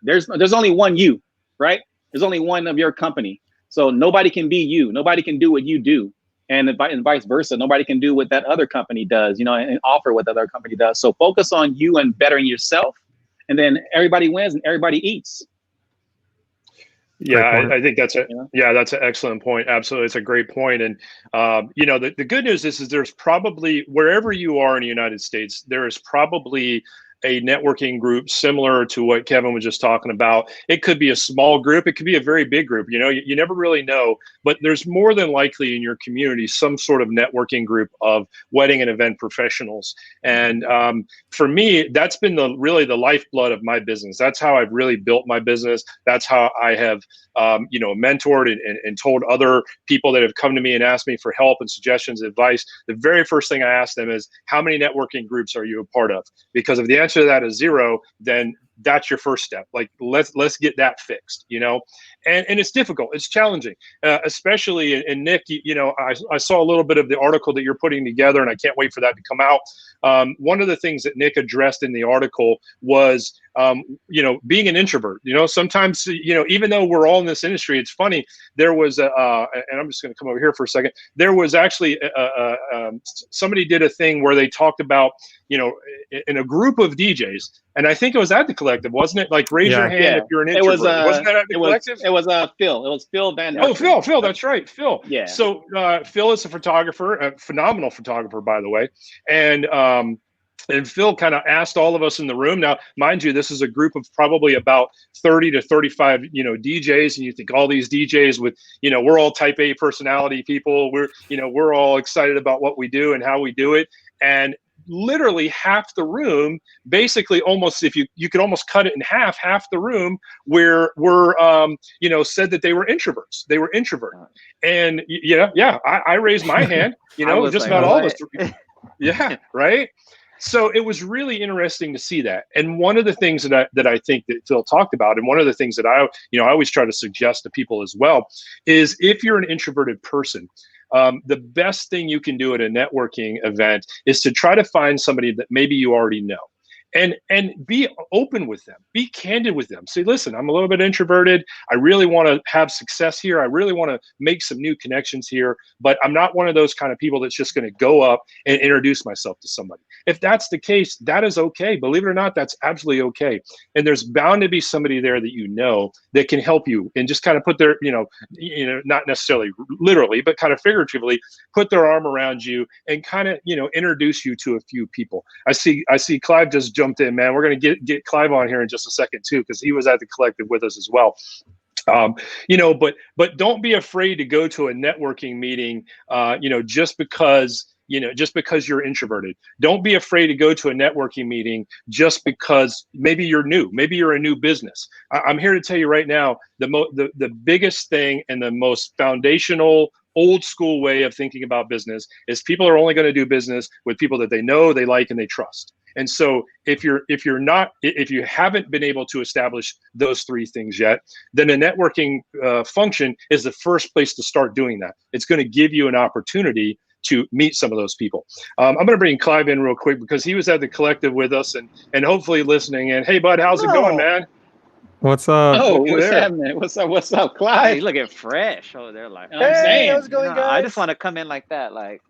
Speaker 4: there's only one you, right? There's only one of your company. So nobody can be you. Nobody can do what you do. And vice versa. Nobody can do what that other company does, and offer what the other company does. So focus on you and bettering yourself, and then everybody wins and everybody eats.
Speaker 2: Yeah, I think that's that's an excellent point. Absolutely. It's a great point. And, the good news is there's probably, wherever you are in the United States, there is probably a networking group similar to what Kevin was just talking about. It could be a small group. It could be a very big group. You never really know, but there's more than likely in your community some sort of networking group of wedding and event professionals. And for me, that's been really the lifeblood of my business. That's how I've really built my business. That's how I have, mentored and told other people that have come to me and asked me for help and suggestions, advice. The very first thing I ask them is, how many networking groups are you a part of? Because if the answer to that is 0, then that's your first step. Like, let's get that fixed, and it's difficult. It's challenging, especially, and Nick, I saw a little bit of the article that you're putting together, and I can't wait for that to come out. One of the things that Nick addressed in the article was, being an introvert. Sometimes, even though we're all in this industry, it's funny. There was, and I'm just going to come over here for a second. There was actually somebody did a thing where they talked about, in a group of DJs, and I think it was at the Collective, wasn't it? Like, raise your hand if you're an introvert. Wasn't that at the Collective?
Speaker 4: It was Phil. It was Phil Van.
Speaker 2: Oh, Phil. That's right, Phil. Yeah. So Phil is a photographer, a phenomenal photographer, by the way, and Phil kind of asked all of us in the room. Now, mind you, this is a group of probably about 30 to 35, DJs, and you think all these DJs with, we're all type A personality people. We're all excited about what we do and how we do it, and literally half the room, basically almost, if you could almost cut it in half the room were said that they were introverts. They were introverted. And I raised my hand, just about all of us. Yeah. Right. So it was really interesting to see that. And one of the things that I think that Phil talked about, and one of the things that I always try to suggest to people as well, is if you're an introverted person, the best thing you can do at a networking event is to try to find somebody that maybe you already know. And be open with them, be candid with them. Say, listen, I'm a little bit introverted. I really want to have success here. I really want to make some new connections here, but I'm not one of those kind of people that's just going to go up and introduce myself to somebody. If that's the case, that is okay. Believe it or not, that's absolutely okay. And there's bound to be somebody there that that can help you and just kind of put their, not necessarily literally, but kind of figuratively put their arm around you and kind of, introduce you to a few people. I see Clive just jumped in, man. We're going to get Clive on here in just a second too, because he was at the Collective with us as well. But don't be afraid to go to a networking meeting, just because you're introverted. Don't be afraid to go to a networking meeting just because maybe you're new, maybe you're a new business. I'm here to tell you right now, the biggest thing and the most foundational old school way of thinking about business is people are only going to do business with people that they know, they like, and they trust. And so if you haven't been able to establish those 3 things yet, then a networking function is the first place to start doing that. It's going to give you an opportunity to meet some of those people. I'm going to bring Clive in real quick because he was at the collective with us and hopefully listening in. Hey, bud, how's it going, man?
Speaker 1: What's up?
Speaker 4: Oh,
Speaker 2: Look
Speaker 4: what's
Speaker 2: there.
Speaker 4: happening? What's up? What's up,
Speaker 3: Hey,
Speaker 4: Clyde?
Speaker 3: he's looking fresh. Oh, they're like,
Speaker 4: I'm
Speaker 6: Hey,
Speaker 4: saying,
Speaker 6: how's it going,
Speaker 3: I
Speaker 6: guys?
Speaker 3: just want to come in like that. Like,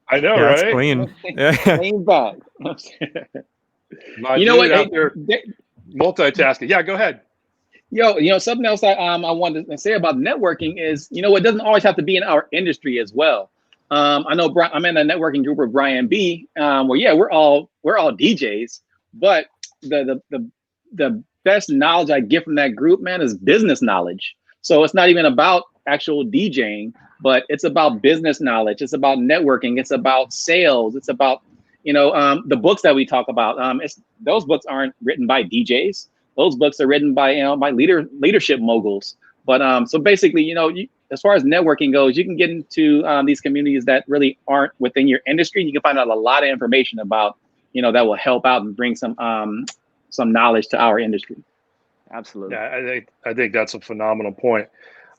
Speaker 2: I know,
Speaker 1: Yeah, it's
Speaker 2: right?
Speaker 1: clean. Yeah.
Speaker 4: clean back.
Speaker 2: My
Speaker 4: You know
Speaker 2: dude
Speaker 4: what?
Speaker 2: out there multitasking. Yeah, go ahead.
Speaker 4: Yo, something else I wanted to say about networking is, it doesn't always have to be in our industry as well. I know I'm in a networking group with Brian B. Where yeah, we're all DJs, but the best knowledge I get from that group, man, is business knowledge. So it's not even about actual DJing, but it's about business knowledge. It's about networking. It's about sales. It's about the books that we talk about. Those books aren't written by DJs. Those books are written by by leadership moguls. But so basically, as far as networking goes, you can get into these communities that really aren't within your industry. You can find out a lot of information about that will help out and bring some knowledge to our industry.
Speaker 3: absolutely.
Speaker 2: Yeah, I think that's a phenomenal point.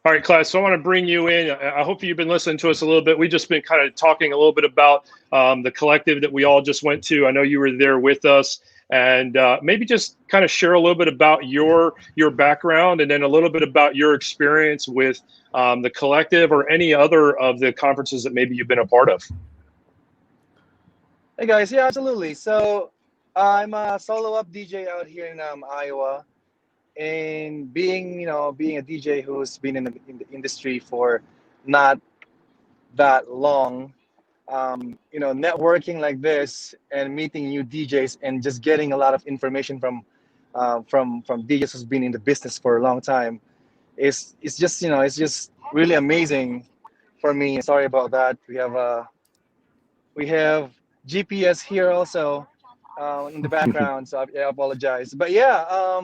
Speaker 2: All right, class. So I want to bring you in. I hope you've been listening to us a little bit. We've just been kind of talking a little bit about the collective that we all just went to. I know you were there with us, and maybe just kind of share a little bit about your background, and then a little bit about your experience with the collective or any other of the conferences that maybe you've been a part of.
Speaker 6: Hey guys, yeah, absolutely. So I'm a solo up DJ out here in Iowa, and being a DJ who's been in the industry for not that long, networking like this and meeting new DJs and just getting a lot of information from DJs who's been in the business for a long time it's just really amazing for me. Sorry about that. We have GPS here also in the background, so I apologize. But yeah,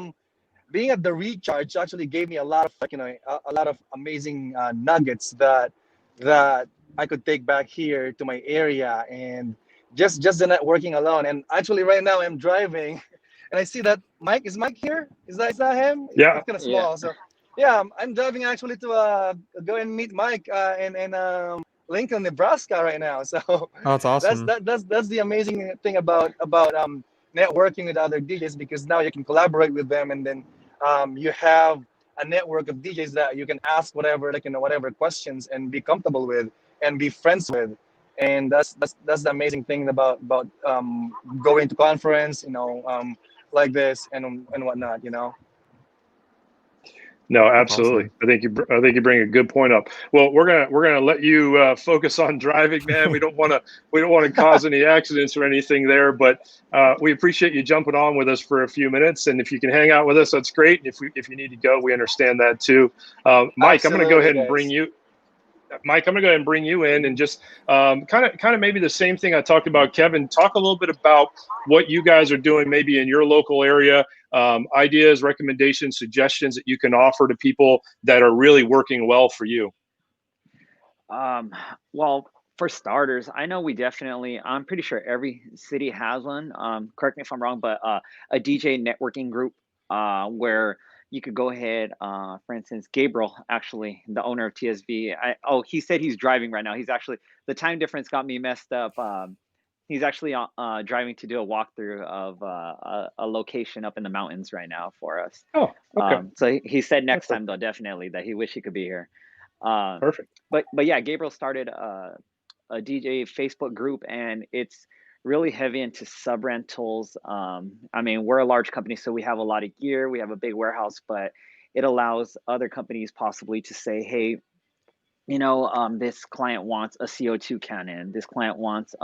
Speaker 6: being at the Recharge actually gave me a lot of a lot of amazing nuggets that I could take back here to my area, and just the networking alone. And actually, right now I'm driving, and I see that Mike is Mike here. Is that him?
Speaker 2: Yeah.
Speaker 6: It's kind of small. So yeah, I'm driving actually to go and meet Mike in Lincoln, Nebraska right now. So
Speaker 1: Oh, that's awesome.
Speaker 6: that's the amazing thing about networking with other DJs, because now you can collaborate with them, and then you have a network of DJs that you can ask whatever whatever questions and be comfortable with and be friends with. And that's the amazing thing about going to conference, like this and whatnot.
Speaker 2: No,
Speaker 1: That's
Speaker 2: absolutely.
Speaker 1: awesome.
Speaker 2: I think you bring a good point up. Well, we're gonna let you focus on driving, man. We don't want to cause any accidents or anything there, but we appreciate you jumping on with us for a few minutes. And if you can hang out with us, that's great. And if you need to go, we understand that too. Mike, I'm gonna go ahead and bring you. Mike, I'm gonna go ahead and bring you in and just kind of maybe the same thing I talked about, Kevin. Talk a little bit about what you guys are doing maybe in your local area, ideas, recommendations, suggestions that you can offer to people that are really working well for you.
Speaker 3: Well, for starters, I know I'm pretty sure every city has one. Correct me if I'm wrong, but a DJ networking group where you could go ahead, for instance, Gabriel, actually, the owner of TSV. He said he's driving right now. He's actually, the time difference got me messed up. He's actually driving to do a walkthrough of a location up in the mountains right now for us.
Speaker 2: Oh, okay.
Speaker 3: So he said next time, though, definitely, that he wished he could be here.
Speaker 2: Perfect.
Speaker 3: But yeah, Gabriel started a DJ Facebook group, and it's really heavy into sub rentals. I mean, we're a large company, so we have a lot of gear. We have a big warehouse, but it allows other companies possibly to say, hey, this client wants a CO2 cannon. This client wants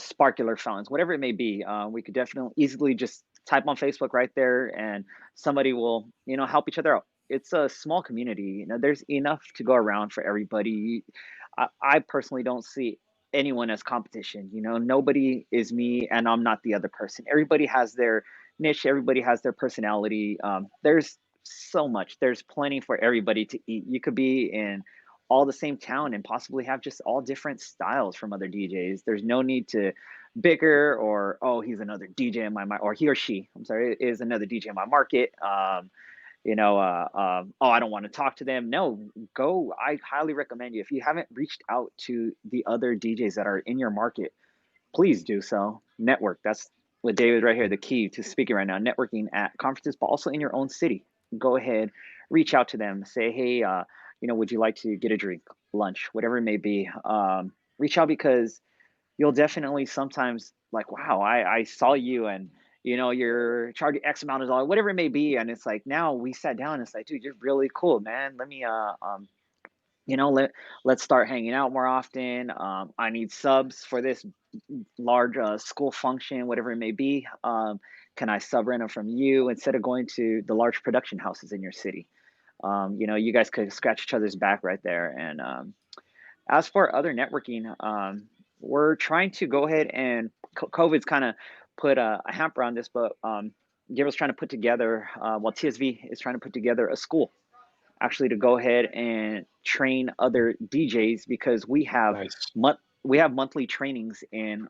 Speaker 3: sparkler fountains, whatever it may be. We could definitely easily just type on Facebook right there, and somebody will, help each other out. It's a small community. There's enough to go around for everybody. I personally don't see anyone as competition. Nobody is me and I'm not the other person. Everybody has their niche. Everybody has their personality. There's so much. There's plenty for everybody to eat. You could be in all the same town and possibly have just all different styles from other DJs. There's no need to bicker or, oh, he's another DJ in my market, or he or she, I'm sorry, is another DJ in my market. oh, I don't want to talk to them. No, go. I highly recommend you. If you haven't reached out to the other DJs that are in your market, please do so. Network. That's what David right here, the key to speaking right now. Networking at conferences, but also in your own city. Go ahead, reach out to them. Say, hey, would you like to get a drink, lunch, whatever it may be. Reach out, because you'll definitely sometimes like, wow, I saw you, and you're charging X amount of dollars, whatever it may be. And it's like, now we sat down and it's like, dude, you're really cool, man. Let me, let's start hanging out more often. I need subs for this large school function, whatever it may be. Can I sub rent them from you instead of going to the large production houses in your city? You guys could scratch each other's back right there. And as for other networking, we're trying to go ahead and COVID's kind of put a hamper on this, but Gabriel's trying to put together, TSV is trying to put together a school actually to go ahead and train other DJs, because we have monthly trainings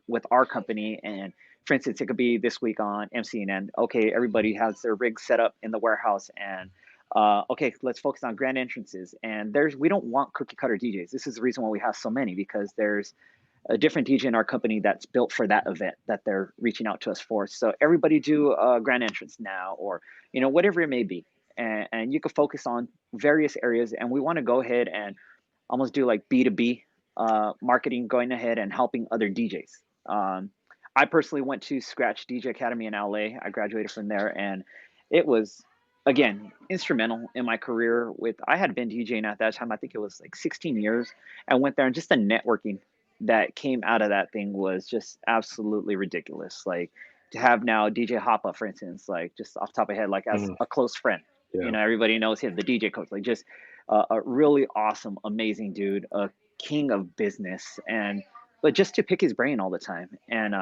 Speaker 3: with our company. And for instance, it could be this week on MCNN. Okay, everybody has their rig set up in the warehouse, and okay, let's focus on grand entrances. And we don't want cookie cutter DJs. This is the reason why we have so many, because there's a different DJ in our company that's built for that event that they're reaching out to us for. So everybody do a grand entrance now, or whatever it may be. And you can focus on various areas. And we want to go ahead and almost do like B2B marketing, going ahead and helping other DJs. I personally went to Scratch DJ Academy in LA. I graduated from there, and it was, again, instrumental in my career. I had been DJing at that time, I think it was like 16 years. I went there, and just the networking that came out of that thing was just absolutely ridiculous. Like, to have now DJ Hoppa, for instance, like, just off the top of my head, like, as a close friend. Yeah. Everybody knows him, the DJ coach, like, just a really awesome, amazing dude, a king of business, but just to pick his brain all the time. And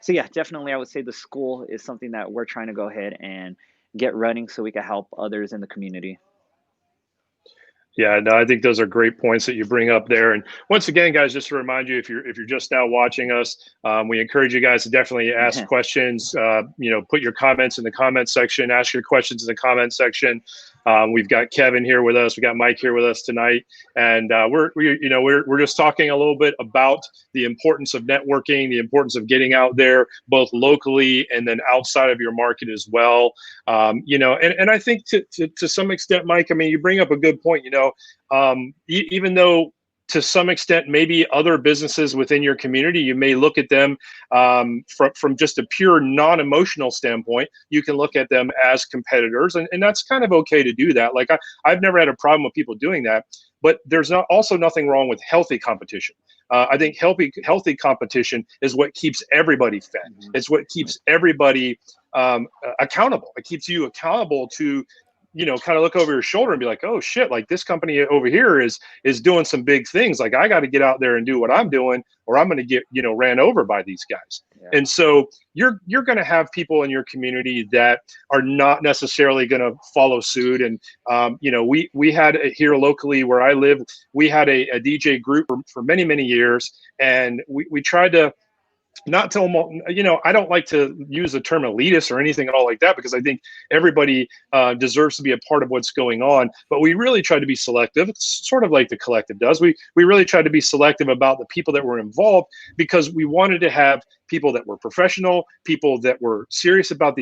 Speaker 3: so yeah, definitely I would say the school is something that we're trying to go ahead and get running so we can help others in the community.
Speaker 2: Yeah, no, I think those are great points that you bring up there. And once again, guys, just to remind you, if you're just now watching us, we encourage you guys to definitely ask questions. Put your comments in the comment section. Ask your questions in the comment section. We've got Kevin here with us. We got Mike here with us tonight, and we're just talking a little bit about the importance of networking, the importance of getting out there, both locally and then outside of your market as well. And I think to some extent, Mike, I mean, you bring up a good point. Even though to some extent, maybe other businesses within your community, you may look at them from just a pure non-emotional standpoint. You can look at them as competitors, and that's kind of okay to do that. Like, I've never had a problem with people doing that, but there's also nothing wrong with healthy competition. I think healthy competition is what keeps everybody fed. It's what keeps everybody accountable. It keeps you accountable to, kind of look over your shoulder and be like, oh shit, like, this company over here is doing some big things. Like, I got to get out there and do what I'm doing, or I'm going to get, ran over by these guys. Yeah. And so you're going to have people in your community that are not necessarily going to follow suit. And, we had here locally where I live, we had a DJ group for many, many years. And we tried to, not to, I don't like to use the term elitist or anything at all like that, because I think everybody deserves to be a part of what's going on. But we really try to be selective. It's sort of like the collective does. We really tried to be selective about the people that were involved, because we wanted to have people that were professional, people that were serious about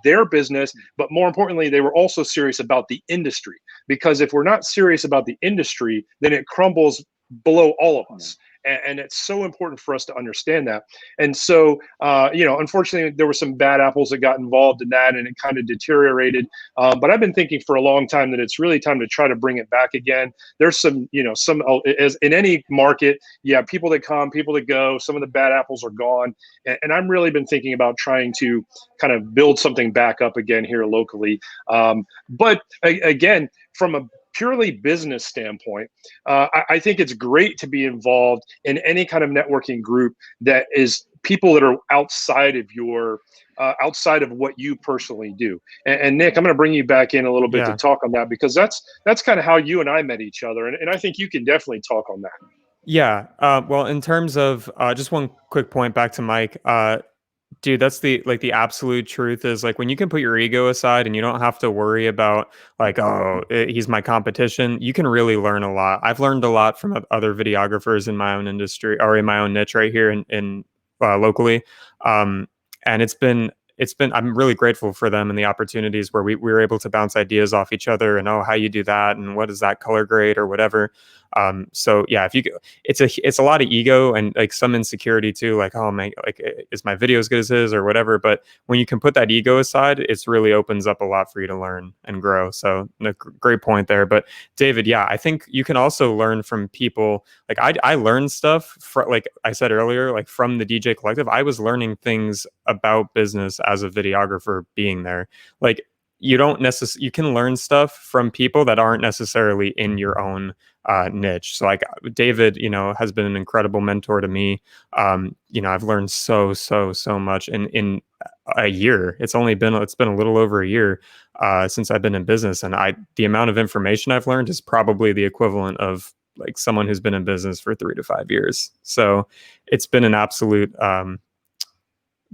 Speaker 2: their business, but more importantly, they were also serious about the industry. Because if we're not serious about the industry, then it crumbles below all of us. And it's so important for us to understand that. And so, unfortunately, there were some bad apples that got involved in that, and it kind of deteriorated. But I've been thinking for a long time that it's really time to try to bring it back again. There's some, as in any market, people that come, people that go. Some of the bad apples are gone. And I've really been thinking about trying to kind of build something back up again here locally. But again, from a purely business standpoint, I think it's great to be involved in any kind of networking group that is people that are outside of your outside of what you personally do. And Nick, I'm going to bring you back in a little bit to talk on that, because that's kind of how you and I met each other, and I think you can definitely talk on that.
Speaker 1: Yeah. Well, in terms of just one quick point back to Mike. Dude, that's the absolute truth is like when you can put your ego aside and you don't have to worry about like, oh, he's my competition, you can really learn a lot. I've learned a lot from other videographers in my own industry or in my own niche right here in locally. And it's been I'm really grateful for them and the opportunities where we were able to bounce ideas off each other and, oh, how you do that and what is that color grade or whatever. So yeah, if you it's a lot of ego and like some insecurity too, like, oh man, like is my video as good as his or whatever. But when you can put that ego aside, it's really opens up a lot for you to learn and grow. So great point there. But David, yeah, I think you can also learn from people. Like I learned stuff like I said earlier, like from the DJ Collective. I was learning things about business as a videographer being there. Like you can learn stuff from people that aren't necessarily in your own niche. So like David, has been an incredible mentor to me. I've learned so much in a year. It's been a little over a year since I've been in business, and the amount of information I've learned is probably the equivalent of like someone who's been in business for 3 to 5 years. So it's been an absolute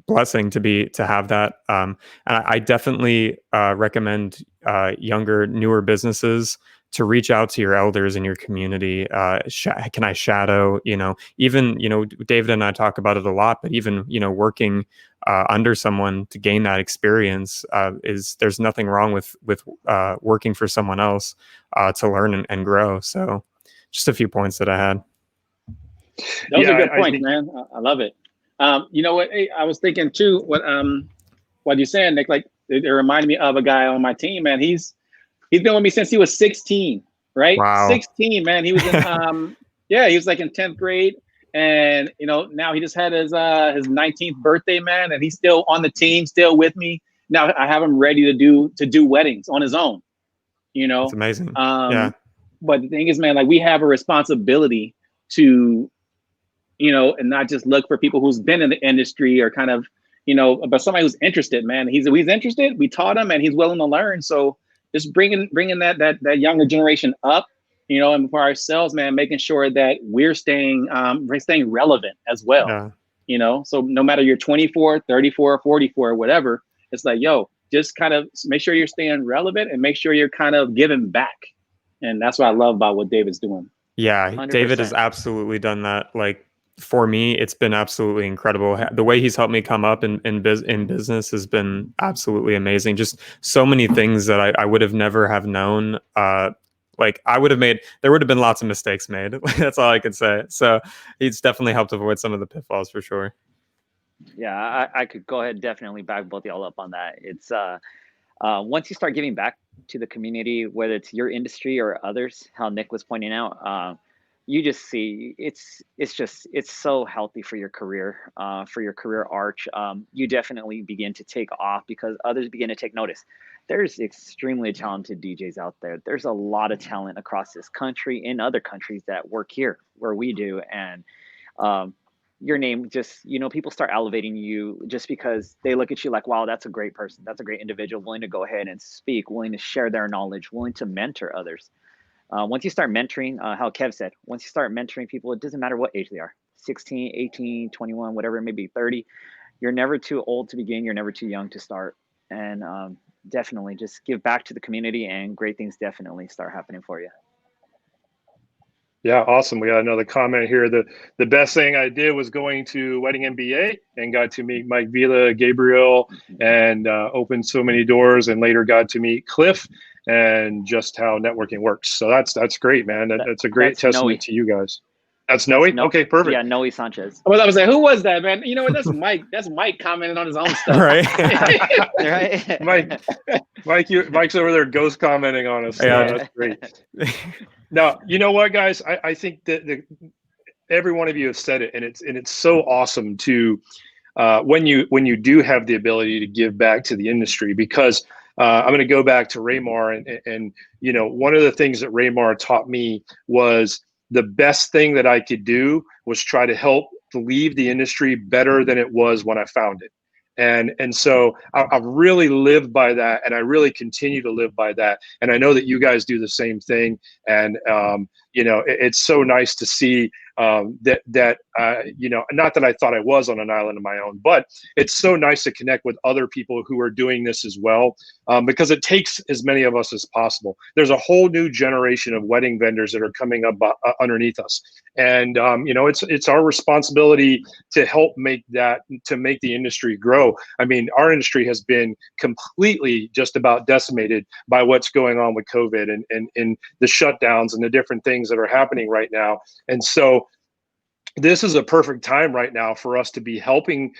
Speaker 1: blessing to have that. And I definitely recommend younger, newer businesses to reach out to your elders in your community. Can I shadow? Even David and I talk about it a lot, but even working under someone to gain that experience there's nothing wrong with working for someone else to learn and grow. So just a few points that I had.
Speaker 4: Those are good points, man. I love it. You know what? Hey, I was thinking too. What you're saying, Nick? Like it reminded me of a guy on my team, man. He's been with me since he was 16, right?
Speaker 1: Wow.
Speaker 4: 16, man. He was in he was like in 10th grade, and now he just had his 19th birthday, man, and he's still on the team, still with me. Now I have him ready to do weddings on his own.
Speaker 1: It's amazing. Yeah.
Speaker 4: But the thing is, man, like we have a responsibility to and not just look for people who's been in the industry or kind of, but somebody who's interested, man. He's interested. We taught him and he's willing to learn. So just bringing that younger generation up, and for ourselves, man, making sure that we're staying relevant as well. Yeah. So no matter you're 24, 34, 44, whatever, it's like, yo, just kind of make sure you're staying relevant and make sure you're kind of giving back. And that's what I love about what David's doing.
Speaker 1: Yeah, 100%. David has absolutely done that. Like for me, it's been absolutely incredible. The way he's helped me come up in business has been absolutely amazing. Just so many things that I would have never have known. Like there would have been lots of mistakes made. That's all I could say. So he's definitely helped avoid some of the pitfalls for sure.
Speaker 3: Yeah, I could go ahead and definitely back both y'all up on that. It's once you start giving back to the community, whether it's your industry or others, how Nick was pointing out, you just see it's so healthy for your career arch. You definitely begin to take off because others begin to take notice. There's extremely talented DJs out there. There's a lot of talent across this country, in other countries that work here where we do, and your name just, people start elevating you just because they look at you like, wow, that's a great person. That's a great individual, willing to go ahead and speak, willing to share their knowledge, willing to mentor others. Once you start mentoring, how Kev said, once you start mentoring people, it doesn't matter what age they are, 16, 18, 21, whatever it may be, 30, you're never too old to begin. You're never too young to start. And definitely just give back to the community and great things definitely start happening for you.
Speaker 2: Yeah, awesome. We got another comment here. The best thing I did was going to Wedding MBA and got to meet Mike Villa, Gabriel, and opened so many doors, and later got to meet Cliff and just how networking works. So that's great, man. That's a great testament to you guys. That's Noe? Okay, perfect.
Speaker 3: Yeah, Noe Sanchez.
Speaker 4: I was like, who was that, man? You know what? That's Mike. That's Mike commenting on his own stuff.
Speaker 1: Right.
Speaker 3: Right.
Speaker 2: Mike's over there ghost commenting on us. Yeah, that's great. Now, you know what, guys? I think that every one of you has said it, and it's so awesome to when you do have the ability to give back to the industry, because I'm going to go back to Raymar, and one of the things that Raymar taught me was the best thing that I could do was try to help to leave the industry better than it was when I found it. And so I've really lived by that, and I really continue to live by that. And I know that you guys do the same thing. And it's so nice to see that not that I thought I was on an island of my own, but it's so nice to connect with other people who are doing this as well, because it takes as many of us as possible. There's a whole new generation of wedding vendors that are coming up underneath us, and it's our responsibility to help make the industry grow. I mean, our industry has been completely just about decimated by what's going on with COVID and the shutdowns and the different things that are happening right now. And so this is a perfect time right now for us to be helping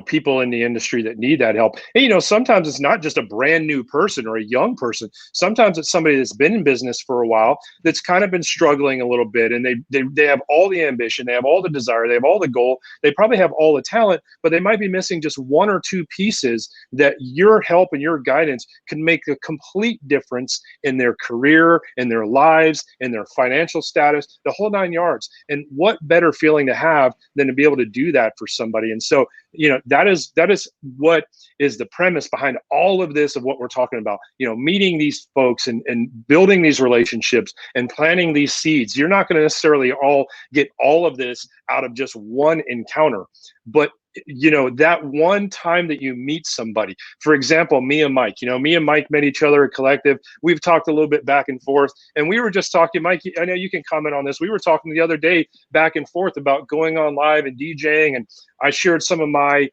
Speaker 2: people in the industry that need that help. And sometimes it's not just a brand new person or a young person. Sometimes it's somebody that's been in business for a while that's kind of been struggling a little bit, and they have all the ambition, they have all the desire, they have all the goal, they probably have all the talent, but they might be missing just one or two pieces that your help and your guidance can make a complete difference in their career, in their lives, in their financial status, the whole 9 yards. And what better feeling to have than to be able to do that for somebody? And so that is what is the premise behind all of this, of what we're talking about, meeting these folks and building these relationships and planting these seeds. You're not going to necessarily all get all of this out of just one encounter, but that one time that you meet somebody. For example, me and Mike met each other at Collective. We've talked a little bit back and forth, and we were just talking, Mike, I know you can comment on this. We were talking the other day back and forth about going on live and DJing, and I shared some of my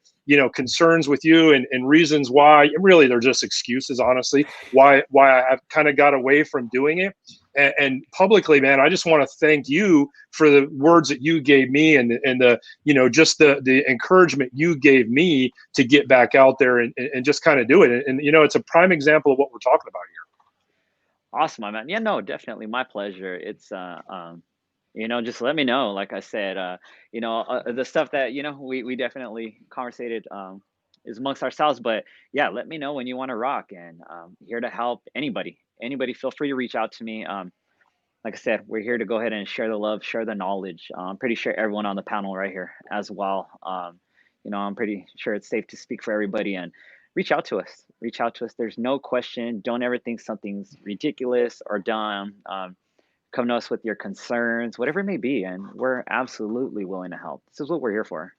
Speaker 2: concerns with you and reasons why. Really, they're just excuses, honestly, why I've kind of got away from doing it. And publicly, man, I just want to thank you for the words that you gave me and the just the encouragement you gave me to get back out there and just kind of do it. And it's a prime example of what we're talking about here.
Speaker 3: Awesome, my man. Yeah, no, definitely my pleasure. It's just let me know. Like I said, the stuff that we definitely conversated is amongst ourselves. But yeah, let me know when you want to rock, and here to help anybody. Feel free to reach out to me. Like I said, we're here to go ahead and share the love, share the knowledge. I'm pretty sure everyone on the panel right here as well. I'm pretty sure it's safe to speak for everybody, and reach out to us. Reach out to us. There's no question. Don't ever think something's ridiculous or dumb. Come to us with your concerns, whatever it may be, and we're absolutely willing to help. This is what we're here for.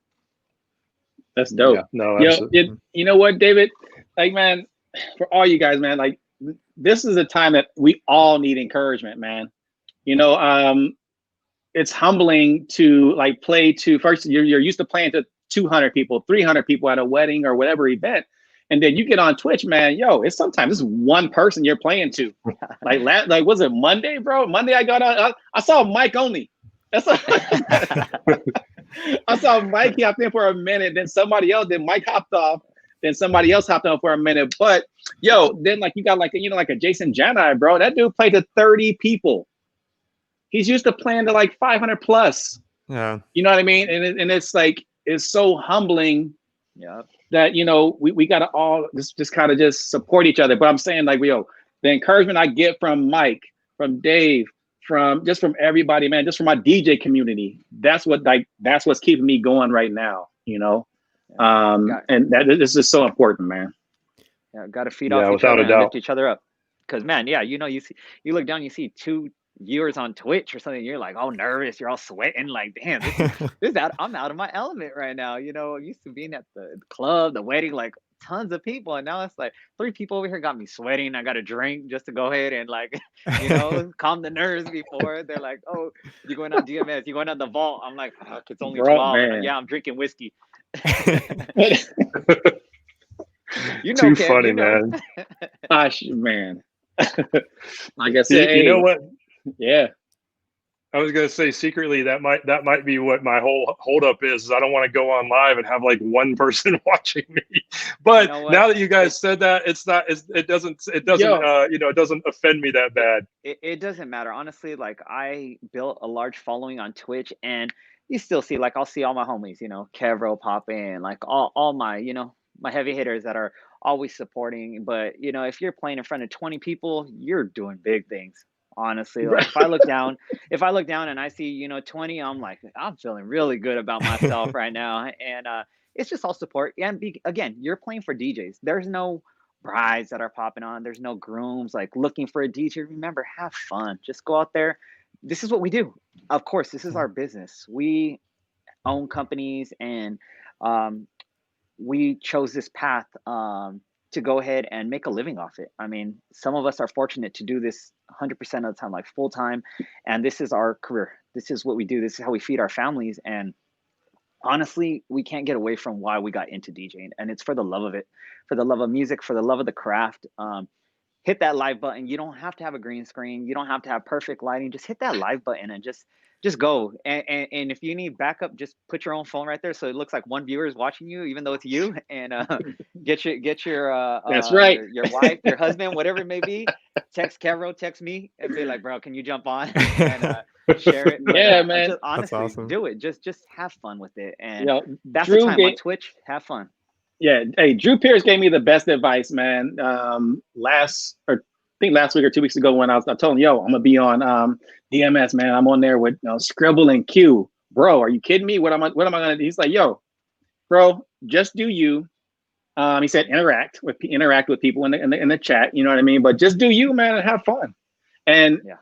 Speaker 4: That's dope.
Speaker 2: Yeah, no, absolutely.
Speaker 4: You know what, David? Like, man, for all you guys, man, like, this is a time that we all need encouragement, man. It's humbling to play to, first you're used to playing to 200 people, 300 people at a wedding or whatever event. And then you get on Twitch, man, it's sometimes it's one person you're playing to. Like was it Monday, bro? Monday I got on, I saw Mike only. I saw Mike, he hopped in for a minute, then somebody else, then Mike hopped off, then somebody else hopped on for a minute. But then you got like a Jason Janai, bro. That dude played to 30 people. He's used to playing to like 500 plus.
Speaker 1: Yeah.
Speaker 4: You know what I mean? And it's like, it's so humbling.
Speaker 3: Yeah.
Speaker 4: That we gotta all just kind of just support each other. But I'm saying, like, the encouragement I get from Mike, from Dave, from everybody, man, just from my DJ community, that's what's keeping me going right now, and that is just so important, man.
Speaker 3: Yeah, got to feed off each other and lift each other up. Because, man, you look down, you see two viewers on Twitch or something, you're like all nervous, you're all sweating, like, damn, I'm out of my element right now. Used to being at the club, the wedding, like tons of people, and now it's like 3 people over here got me sweating. I got a drink just to go ahead and calm the nerves before they're like, oh, you going on DMS, you going on the vault. I'm like, fuck, it's only 12. Yeah, I'm drinking whiskey.
Speaker 2: Too funny, man.
Speaker 4: Gosh, man. Like I said,
Speaker 2: you know what?
Speaker 4: Yeah,
Speaker 2: I was gonna say secretly that might be what my whole holdup is. I don't want to go on live and have like one person watching me. But now that you guys said that, it doesn't it doesn't offend me that bad.
Speaker 3: It doesn't matter, honestly. Like, I built a large following on Twitch, and you still see, like, I'll see all my homies, Kevro pop in, like all my my heavy hitters that are always supporting. But if you're playing in front of 20 people, you're doing big things. Honestly, like, if I look down and I see 20, I'm like, I'm feeling really good about myself right now. And it's just all support. And again, you're playing for DJs. There's no brides that are popping on. There's no grooms like looking for a DJ. Remember, have fun. Just go out there, this is what we do. Of course, this is our business. We own companies, and we chose this path to go ahead and make a living off it. I mean, some of us are fortunate to do this 100% of the time, like full time, and this is our career. This is what we do. This is how we feed our families. And honestly, we can't get away from why we got into DJing, and it's for the love of it, for the love of music, for the love of the craft. Hit that live button. You don't have to have a green screen. You don't have to have perfect lighting. Just hit that live button and just go. And if you need backup, just put your own phone right there so it looks like one viewer is watching you, even though it's you. And get your
Speaker 4: That's right.
Speaker 3: your wife, your husband, whatever it may be. Text Kevro, text me, and be like, bro, can you jump on and share it? But,
Speaker 4: Yeah, man.
Speaker 3: just, honestly,
Speaker 1: awesome.
Speaker 3: do it. Just have fun with it. And
Speaker 4: Yo,
Speaker 3: that's
Speaker 4: Drew
Speaker 3: the time on Twitch. Have fun.
Speaker 4: Yeah, hey, Drew Pierce gave me the best advice, man. I think last week or 2 weeks ago when I told him, yo, I'm gonna be on DMS, man. I'm on there with Scribble and Q. Bro, are you kidding me? What am I gonna do? He's like, yo, bro, just do you. He said interact with people in the chat, you know what I mean? But just do you, man, and have fun. And
Speaker 3: Yeah.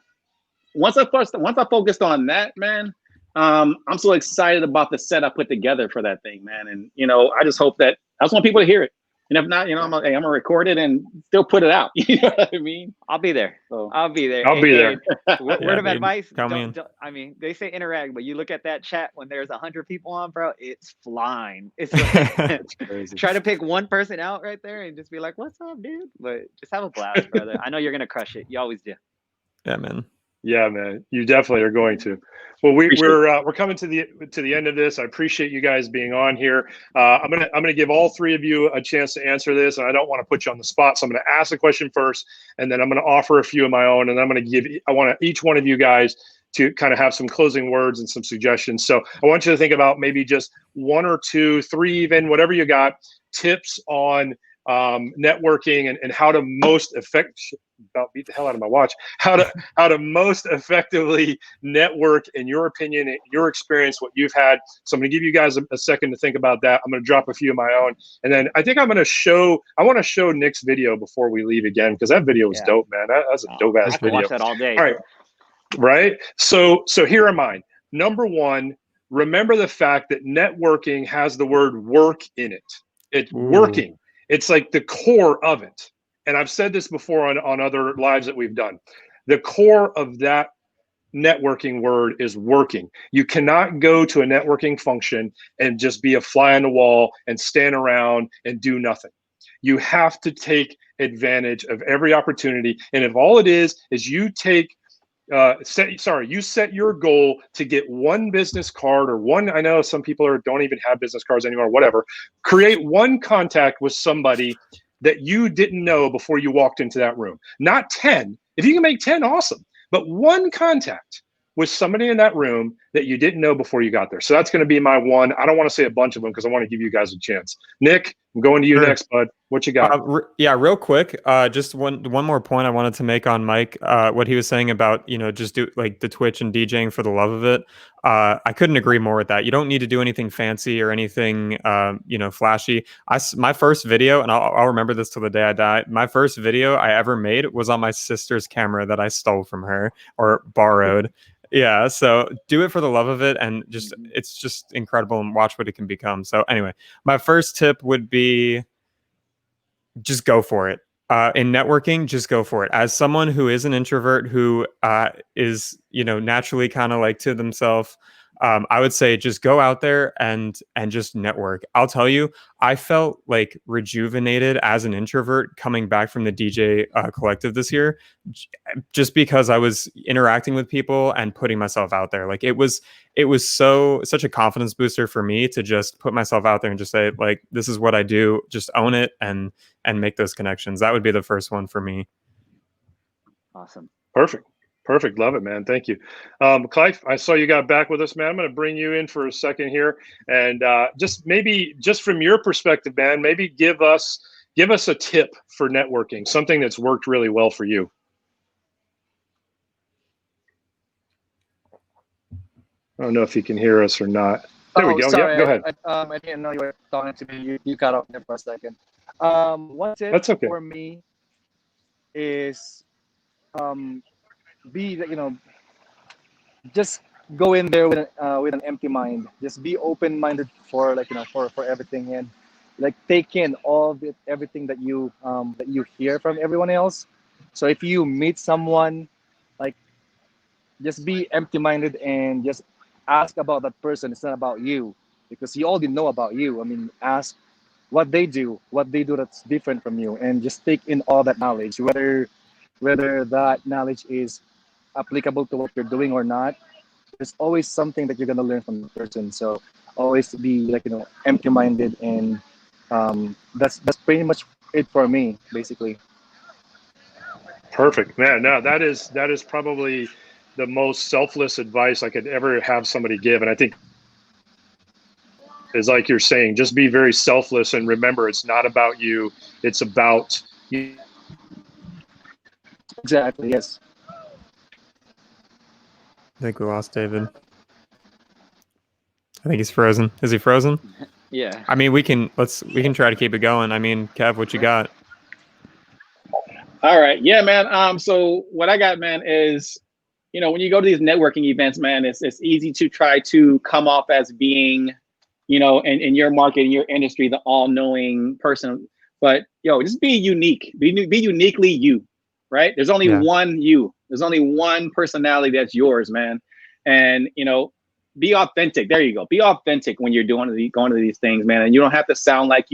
Speaker 4: once I focused on that, man, I'm so excited about the set I put together for that thing, man. And I just hope that I just want people to hear it. And if not, I'm gonna record it and still put it out. You know what I mean?
Speaker 3: I'll be there.
Speaker 4: So,
Speaker 3: I'll be there.
Speaker 2: I'll be there.
Speaker 3: Word of
Speaker 1: dude,
Speaker 3: advice.
Speaker 1: count me
Speaker 3: Don't,
Speaker 1: in.
Speaker 3: I mean, they say interact, but you look at that chat when there's 100 people on, bro, it's flying. It's like,
Speaker 1: That's crazy.
Speaker 3: try to pick one person out right there and just be like, what's up, dude? But just have a blast, brother. I know you're going to crush it. You always do.
Speaker 1: Yeah, man.
Speaker 2: Yeah, man, you definitely are going to. Well, we're coming to the end of this. I appreciate you guys being on here. I'm gonna give all three of you a chance to answer this, and I don't want to put you on the spot, so I'm gonna ask the question first, and then I'm gonna offer a few of my own, and then I want each one of you guys to kind of have some closing words and some suggestions. So I want you to think about maybe just one or two, three, even whatever you got, tips on networking and how to most about beat the hell out of my watch, how to most effectively network in your opinion, your experience, what you've had. So I'm going to give you guys a second to think about that. I'm going to drop a few of my own, and then I think I want to show Nick's video before we leave again, because that video was dope, man. That's a dope ass video.
Speaker 3: I watch that all day.
Speaker 2: All right. So here are mine. Number one, remember the fact that networking has the word work in it. It's working. It's like the core of it. And I've said this before on other lives that we've done. The core of that networking word is working. You cannot go to a networking function and just be a fly on the wall and stand around and do nothing. You have to take advantage of every opportunity. And if all it is you take you set your goal to get one business card or one, I know some people don't even have business cards anymore, whatever. Create one contact with somebody that you didn't know before you walked into that room. Not 10. If you can make 10, awesome. But one contact with somebody in that room that you didn't know before you got there. So that's going to be my one. I don't want to say a bunch of them because I want to give you guys a chance. Nick, I'm going to you next, bud. What you got?
Speaker 1: Yeah, real quick. Just one more point I wanted to make on Mike. What he was saying about just do like the Twitch and DJing for the love of it. I couldn't agree more with that. You don't need to do anything fancy or anything flashy. My first video, and I'll remember this till the day I die. My first video I ever made was on my sister's camera that I stole from her or borrowed. Yeah, so do it for the love of it, and it's just incredible, and watch what it can become. So anyway, my first tip would be just go for it. In networking, just go for it. As someone who is an introvert, who is naturally kind of like to themselves, I would say just go out there and just network. I'll tell you, I felt like rejuvenated as an introvert coming back from the DJ collective this year, just because I was interacting with people and putting myself out there. Like it was such a confidence booster for me to just put myself out there and just say, like, this is what I do, just own it and make those connections. That would be the first one for me.
Speaker 3: Awesome.
Speaker 2: Perfect. Love it, man. Thank you. Clive, I saw you got back with us, man. I'm going to bring you in for a second here. And just from your perspective, man, maybe give us a tip for networking, something that's worked really well for you. I don't know if you can hear us or not. There we go.
Speaker 6: Sorry,
Speaker 2: Yeah, go ahead.
Speaker 6: I didn't know you were talking to me. You got off there for a second. One tip
Speaker 2: That's okay.
Speaker 6: for me is just go in there with an empty mind. Just be open minded for like for everything, and like take in all of it, everything that you hear from everyone else. So if you meet someone, like just be empty minded and just ask about that person. It's not about you because you already know about you. I mean, ask what they do that's different from you, and just take in all that knowledge, whether that knowledge is applicable to what you're doing or not. There's always something that you're gonna learn from the person. So always be like empty minded, and that's pretty much it for me, basically.
Speaker 2: Perfect, man. No, that is probably the most selfless advice I could ever have somebody give, and I think is like you're saying, just be very selfless and remember it's not about you, it's about you.
Speaker 6: Exactly. Yes.
Speaker 1: I think we lost David. I think he's frozen. Is he frozen?
Speaker 3: Yeah.
Speaker 1: I mean, we can try to keep it going. I mean, Kev, what you got?
Speaker 4: All right. Yeah, man. So what I got, man, is, when you go to these networking events, man, it's easy to try to come off as being, in your market, in your industry, the all-knowing person. But just be unique. Be uniquely you, right? There's only
Speaker 1: Yeah.
Speaker 4: one you. There's only one personality that's yours, man. And be authentic. There you go. Be authentic when you're going to these things, man. And you don't have to sound like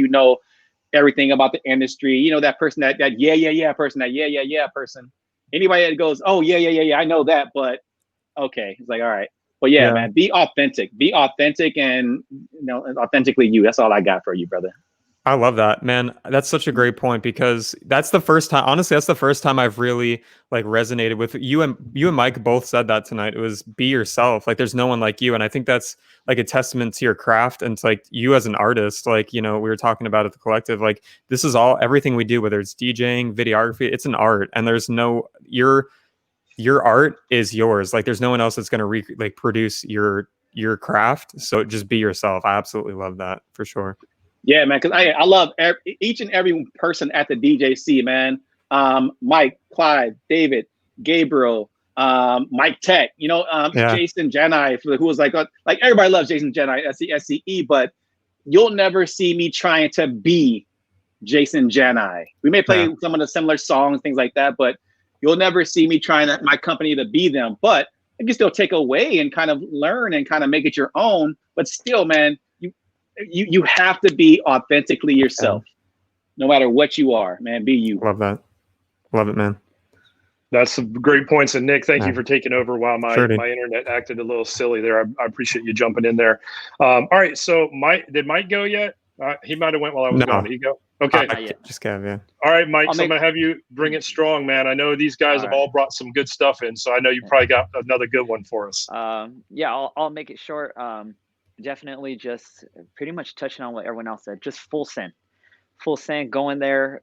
Speaker 4: everything about the industry. That person, that yeah person, that yeah person. Anybody that goes, oh yeah, I know that, but okay, it's like, all right. But yeah, man, be authentic, and authentically you. That's all I got for you, brother.
Speaker 1: I love that, man. That's such a great point because that's the first time, honestly, that's the first time I've really like resonated with you, and Mike both said that tonight. It was be yourself. Like there's no one like you. And I think that's like a testament to your craft. And it's like you as an artist, like, we were talking about at the collective, like this is everything we do, whether it's DJing, videography, it's an art. And there's no, your art is yours. Like there's no one else that's going to produce your craft. So just be yourself. I absolutely love that for sure.
Speaker 4: Yeah, man, because I love each and every person at the DJC, man. Mike, Clyde, David, Gabriel, Mike Tech, Jason Jedi, who was like everybody loves Jason Jedi, SCE, but you'll never see me trying to be Jason Jedi. We may play some of the similar songs, things like that, but you'll never see me trying my company to be them. But I can still take away and kind of learn and kind of make it your own. But still, man, you have to be authentically yourself, no matter what you are, man. Be you.
Speaker 1: Love that. Love it, man.
Speaker 2: That's some great points. And Nick, thank you for taking over while my internet acted a little silly there. I appreciate you jumping in there. All right. So did Mike go yet? He might have went while I was gone. Did he go? Okay.
Speaker 1: Just Kev, yeah.
Speaker 2: All right, Mike. So I'm going to have you bring it strong, man. I know these guys have all brought some good stuff in, so I know you probably got another good one for us.
Speaker 3: Yeah, I'll make it short. Definitely just pretty much touching on what everyone else said. Just full send, go in there.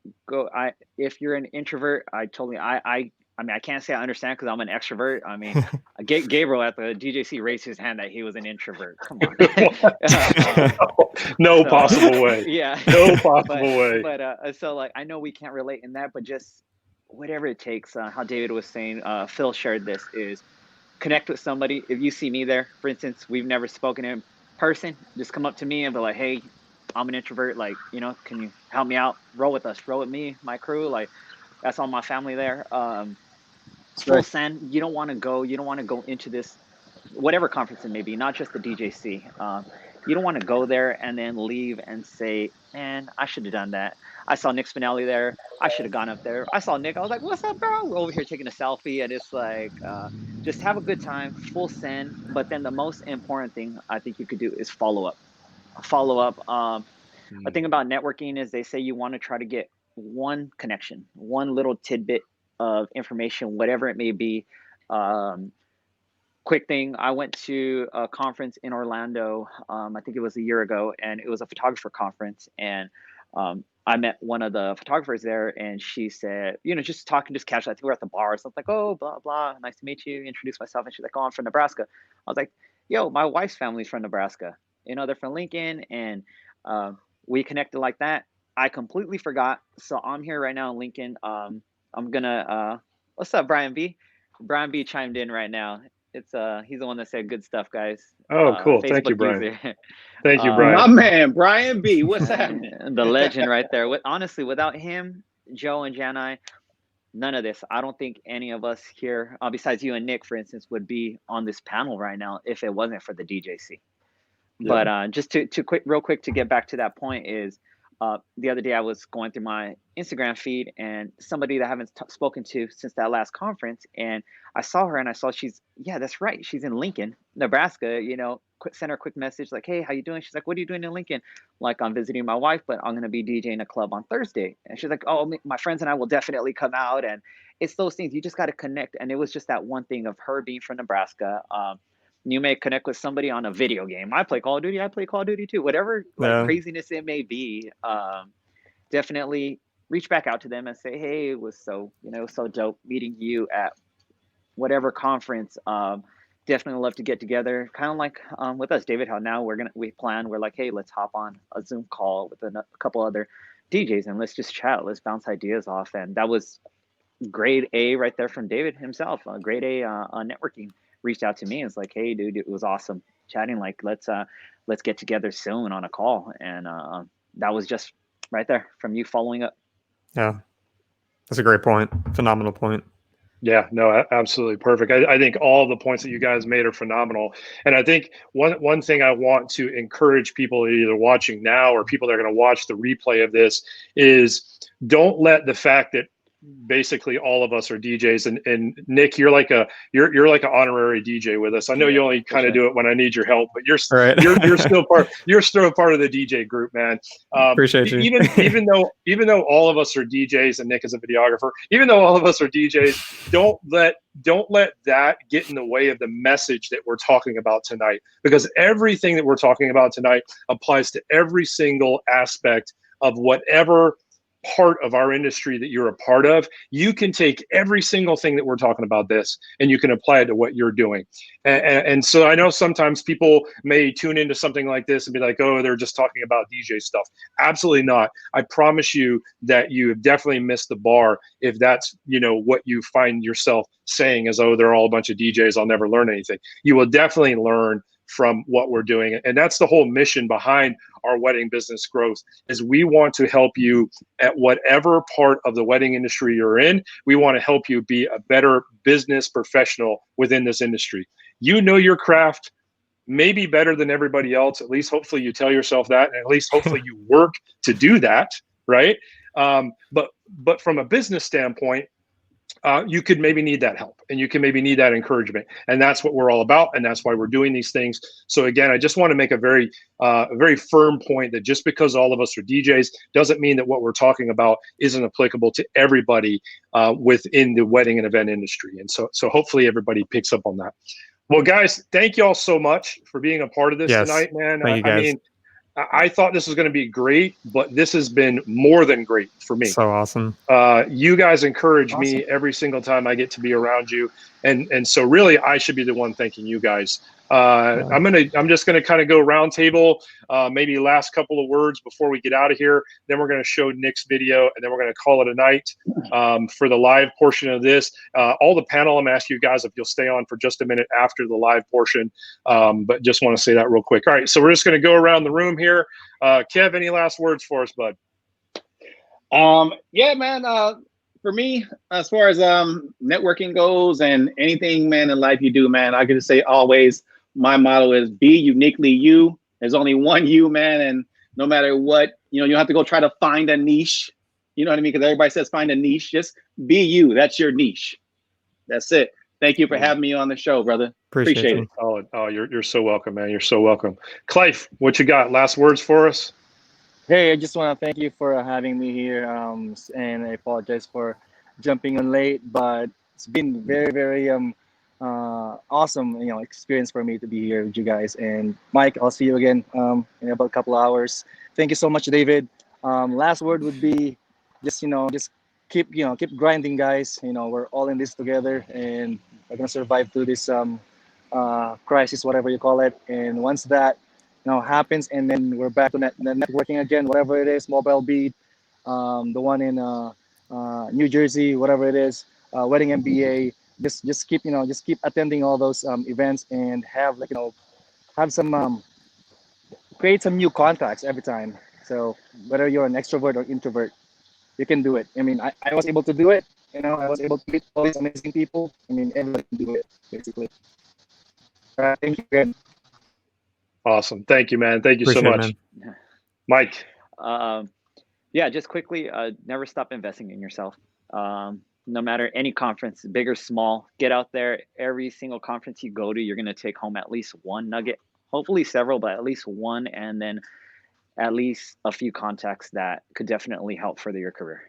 Speaker 3: If you're an introvert, I mean, I can't say I understand because I'm an extrovert. I mean, Gabriel at the DJC raised his hand that he was an introvert. Come on.
Speaker 2: No possible way.
Speaker 3: Yeah.
Speaker 2: No possible way.
Speaker 3: But so like, I know we can't relate in that, but just whatever it takes. How David was saying, Phil shared this, is connect with somebody. If you see me there, for instance, we've never spoken in person, just come up to me and be like, hey, I'm an introvert. Like, can you help me out? Roll with us. Roll with me, my crew. Like, that's all my family there. Full send. You don't want to go into this, whatever conference it may be, not just the DJC. You don't want to go there and then leave and say, man, I should have done that. I saw Nick Spinelli there. I should have gone up there. I saw Nick. I was like, what's up, bro? We're over here taking a selfie. And it's like, just have a good time, full send. But then the most important thing I think you could do is follow up. The thing about networking is they say you want to try to get one connection, one little tidbit of information, whatever it may be. Quick thing, I went to a conference in Orlando, I think it was a year ago, and it was a photographer conference. And I met one of the photographers there, and she said, just talking, just casually, I think we were at the bar. So I was like, oh, blah, blah, nice to meet you, introduce myself. And she's like, oh, I'm from Nebraska. I was like, yo, my wife's family's from Nebraska. They're from Lincoln, and we connected like that. I completely forgot. So I'm here right now in Lincoln. I'm gonna what's up, Brian B? Brian B chimed in right now. It's he's the one that said good stuff, guys.
Speaker 2: Oh, cool. Thank you,
Speaker 3: Facebook
Speaker 2: Brian.
Speaker 3: user.
Speaker 2: Thank you,
Speaker 4: My
Speaker 2: Brian.
Speaker 4: man, Brian B. What's happening?
Speaker 3: The legend right there. Honestly, without him, Joe and Janai, none of this. I don't think any of us here, besides you and Nick, for instance, would be on this panel right now if it wasn't for the DJC.
Speaker 2: Yeah.
Speaker 3: But just to real quick to get back to that point is, the other day I was going through my Instagram feed and somebody that I haven't spoken to since that last conference, and I saw her and I saw yeah, that's right, she's in Lincoln, Nebraska. You know, sent her a quick message like, hey, how you doing? She's like, what are you doing in Lincoln? Like, I'm visiting my wife, but I'm gonna be DJing a club on Thursday. And she's like, oh, my friends and I will definitely come out. And it's those things you just got to connect. And it was just that one thing of her being from Nebraska. You may connect with somebody on a video game. I play Call of Duty. I play Call of Duty too. Whatever craziness it may be, definitely reach back out to them and say, hey, it was so dope meeting you at whatever conference. Definitely love to get together. Kind of like with us, David, how now we're like, hey, let's hop on a Zoom call with a couple other DJs and let's just chat. Let's bounce ideas off. And that was grade A right there from David himself. Grade A on networking. Reached out to me and it's like, hey dude, it was awesome chatting, like let's get together soon on a call. And that was just right there from you following up.
Speaker 1: Yeah, that's a great point. Phenomenal point.
Speaker 2: Yeah, no, absolutely perfect. I think all the points that you guys made are phenomenal. And I think one thing I want to encourage people either watching now or people that are going to watch the replay of this is don't let the fact that basically all of us are DJs, and Nick, you're like an honorary DJ with us. I know you only kind of do it when I need your help, but you're still part of the DJ group, man.
Speaker 1: Appreciate you.
Speaker 2: even though all of us are DJs and Nick is a videographer, even though all of us are DJs, don't let that get in the way of the message that we're talking about tonight, because everything that we're talking about tonight applies to every single aspect of whatever part of our industry that you're a part of. You can take every single thing that we're talking about this and you can apply it to what you're doing. And so I know sometimes people may tune into something like this and be like, oh, they're just talking about DJ stuff. Absolutely not. I promise you that you have definitely missed the bar if that's, what you find yourself saying as, oh, they're all a bunch of DJs, I'll never learn anything. You will definitely learn from what we're doing. And that's the whole mission behind our wedding business growth, is we want to help you at whatever part of the wedding industry you're in. We want to help you be a better business professional within this industry. You know your craft maybe better than everybody else. At least hopefully you tell yourself that, and at least hopefully you work to do that, right? But from a business standpoint, you could maybe need that help and you can maybe need that encouragement. And that's what we're all about. And that's why we're doing these things. So again, I just want to make a very firm point that just because all of us are DJs doesn't mean that what we're talking about isn't applicable to everybody within the wedding and event industry. And so hopefully everybody picks up on that. Well, guys, thank you all so much for being a part of this tonight, man.
Speaker 1: Thank you, guys.
Speaker 2: I mean, I thought this was going to be great, but this has been more than great for me.
Speaker 1: So awesome.
Speaker 2: You guys encourage me every single time I get to be around you. And so really I should be the one thanking you guys. I'm just gonna kind of go round table, maybe last couple of words before we get out of here. Then we're gonna show Nick's video, and then we're gonna call it a night for the live portion of this. All the panel, I'm asking you guys if you'll stay on for just a minute after the live portion, but just want to say that real quick. All right, so we're just gonna go around the room here. Kev, any last words for us, bud?
Speaker 4: Yeah, man. For me, as far as networking goes and anything, man, in life you do, man, I can just say always, my motto is be uniquely you. There's only one you, man, and no matter what, you don't have to go try to find a niche. You know what I mean? Because everybody says find a niche. Just be you. That's your niche. That's it. Thank you for having me on the show, brother. Appreciate it.
Speaker 2: Oh, you're so welcome, man. You're so welcome. Clive, what you got? Last words for us?
Speaker 6: Hey, I just want to thank you for having me here, and I apologize for jumping on late, but it's been very, very awesome, experience for me to be here with you guys. And Mike, I'll see you again in about a couple of hours. Thank you so much, David. Last word would be just keep grinding, guys. We're all in this together, and we're gonna survive through this crisis, whatever you call it. And once that happens, and then we're back to networking again, whatever it is, Mobile Beat, the one in New Jersey, whatever it is, Wedding MBA, just keep just keep attending all those events and have have some create some new contacts every time. So whether you're an extrovert or introvert, you can do it. I mean, I was able to do it. I was able to meet all these amazing people. I mean, everybody can do it, basically. Thank you again.
Speaker 2: Awesome. Thank you, man. Thank you so
Speaker 1: Appreciate it,
Speaker 2: much.
Speaker 1: man.
Speaker 2: Mike.
Speaker 3: Yeah, just quickly, never stop investing in yourself. No matter any conference, big or small, get out there. Every single conference you go to, you're going to take home at least one nugget, hopefully several, but at least one, and then at least a few contacts that could definitely help further your career.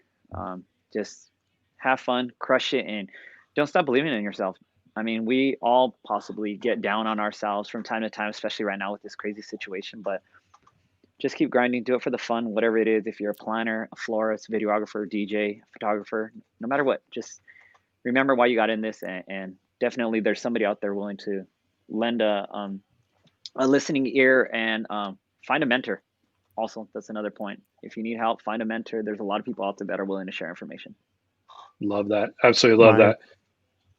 Speaker 3: Just have fun, crush it, and don't stop believing in yourself. I mean, we all possibly get down on ourselves from time to time, especially right now with this crazy situation, but just keep grinding, do it for the fun, whatever it is. If you're a planner, a florist, videographer, DJ, photographer, no matter what, just remember why you got in this, and definitely there's somebody out there willing to lend a listening ear and find a mentor. Also, that's another point. If you need help, find a mentor. There's a lot of people out there that are willing to share information.
Speaker 2: Love that. Absolutely love that.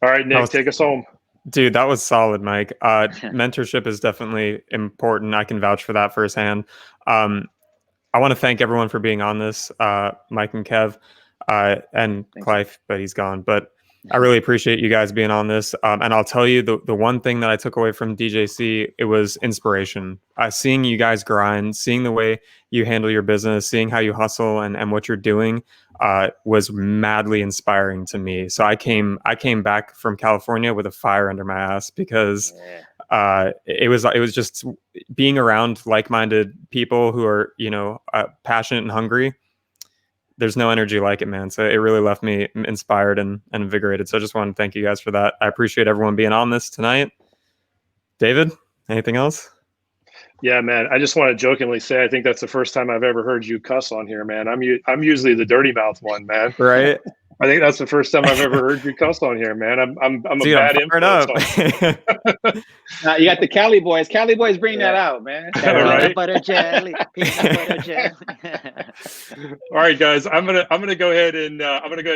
Speaker 2: All right, Nick, take us home.
Speaker 1: Dude, that was solid, Mike. Mentorship is definitely important. I can vouch for that firsthand. I want to thank everyone for being on this, Mike and Kev, and
Speaker 3: Thanks.
Speaker 1: Clive, but he's gone. But I really appreciate you guys being on this. And I'll tell you, the one thing that I took away from DJC, it was inspiration. Seeing you guys grind, seeing the way you handle your business, seeing how you hustle and what you're doing was madly inspiring to me. So I came back from California with a fire under my ass because it was just being around like-minded people who are, passionate and hungry. There's no energy like it, man. So it really left me inspired and invigorated. So I just want to thank you guys for that. I appreciate everyone being on this tonight. David, anything else?
Speaker 2: Yeah, man. I just want to jokingly say, I think that's the first time I've ever heard you cuss on here, man. I'm usually the dirty mouth one, man.
Speaker 1: Right.
Speaker 2: I think that's the first time I've ever heard you cuss on here, man. I'm
Speaker 1: Dude,
Speaker 2: a bad influence.
Speaker 4: You got the Cali boys. Cali boys bring that out, man.
Speaker 2: Right?
Speaker 3: Butter jelly, peanut butter jelly.
Speaker 2: All right, guys. I'm gonna go ahead and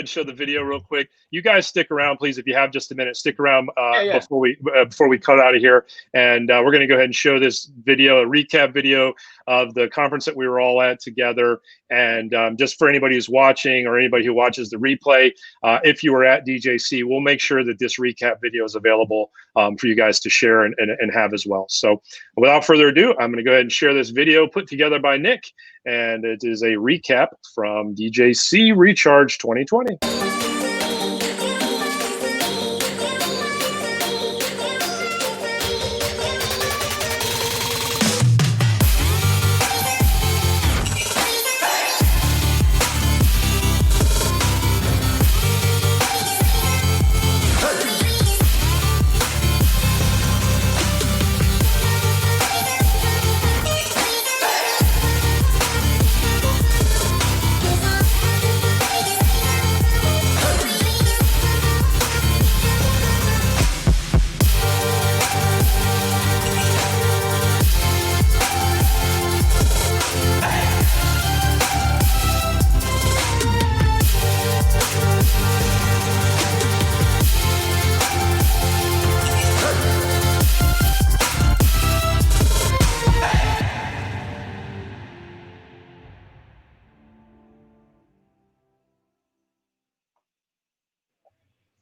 Speaker 2: show the video real quick. You guys stick around, please. If you have just a minute, stick around before we cut out of here. And we're gonna go ahead and show this video, a recap video of the conference that we were all at together. And just for anybody who's watching or anybody who watches the replay, if you were at DJC, we'll make sure that this recap video is available for you guys to share and have as well. So without further ado, I'm going to go ahead and share this video put together by Nick. And it is a recap from DJC Recharge 2020.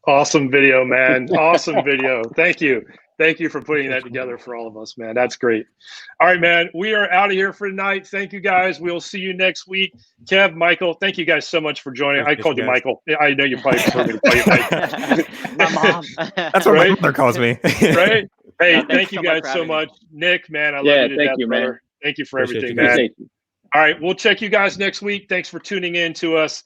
Speaker 2: Awesome video, man. Awesome video. Thank you. Thank you for putting that together for all of us, man. That's great. All right, man. We are out of here for tonight. Thank you, guys. We'll see you next week. Kev, Michael, thank you guys so much for joining. I called you Michael. I know you probably prefer me to call you Mike.
Speaker 3: My mom.
Speaker 1: That's what my mother calls me.
Speaker 2: Right? Hey, thank you guys so much. Nick, man, I love you to death, brother. Thank you for everything, man. All right, we'll check you guys next week. Thanks for tuning in to us.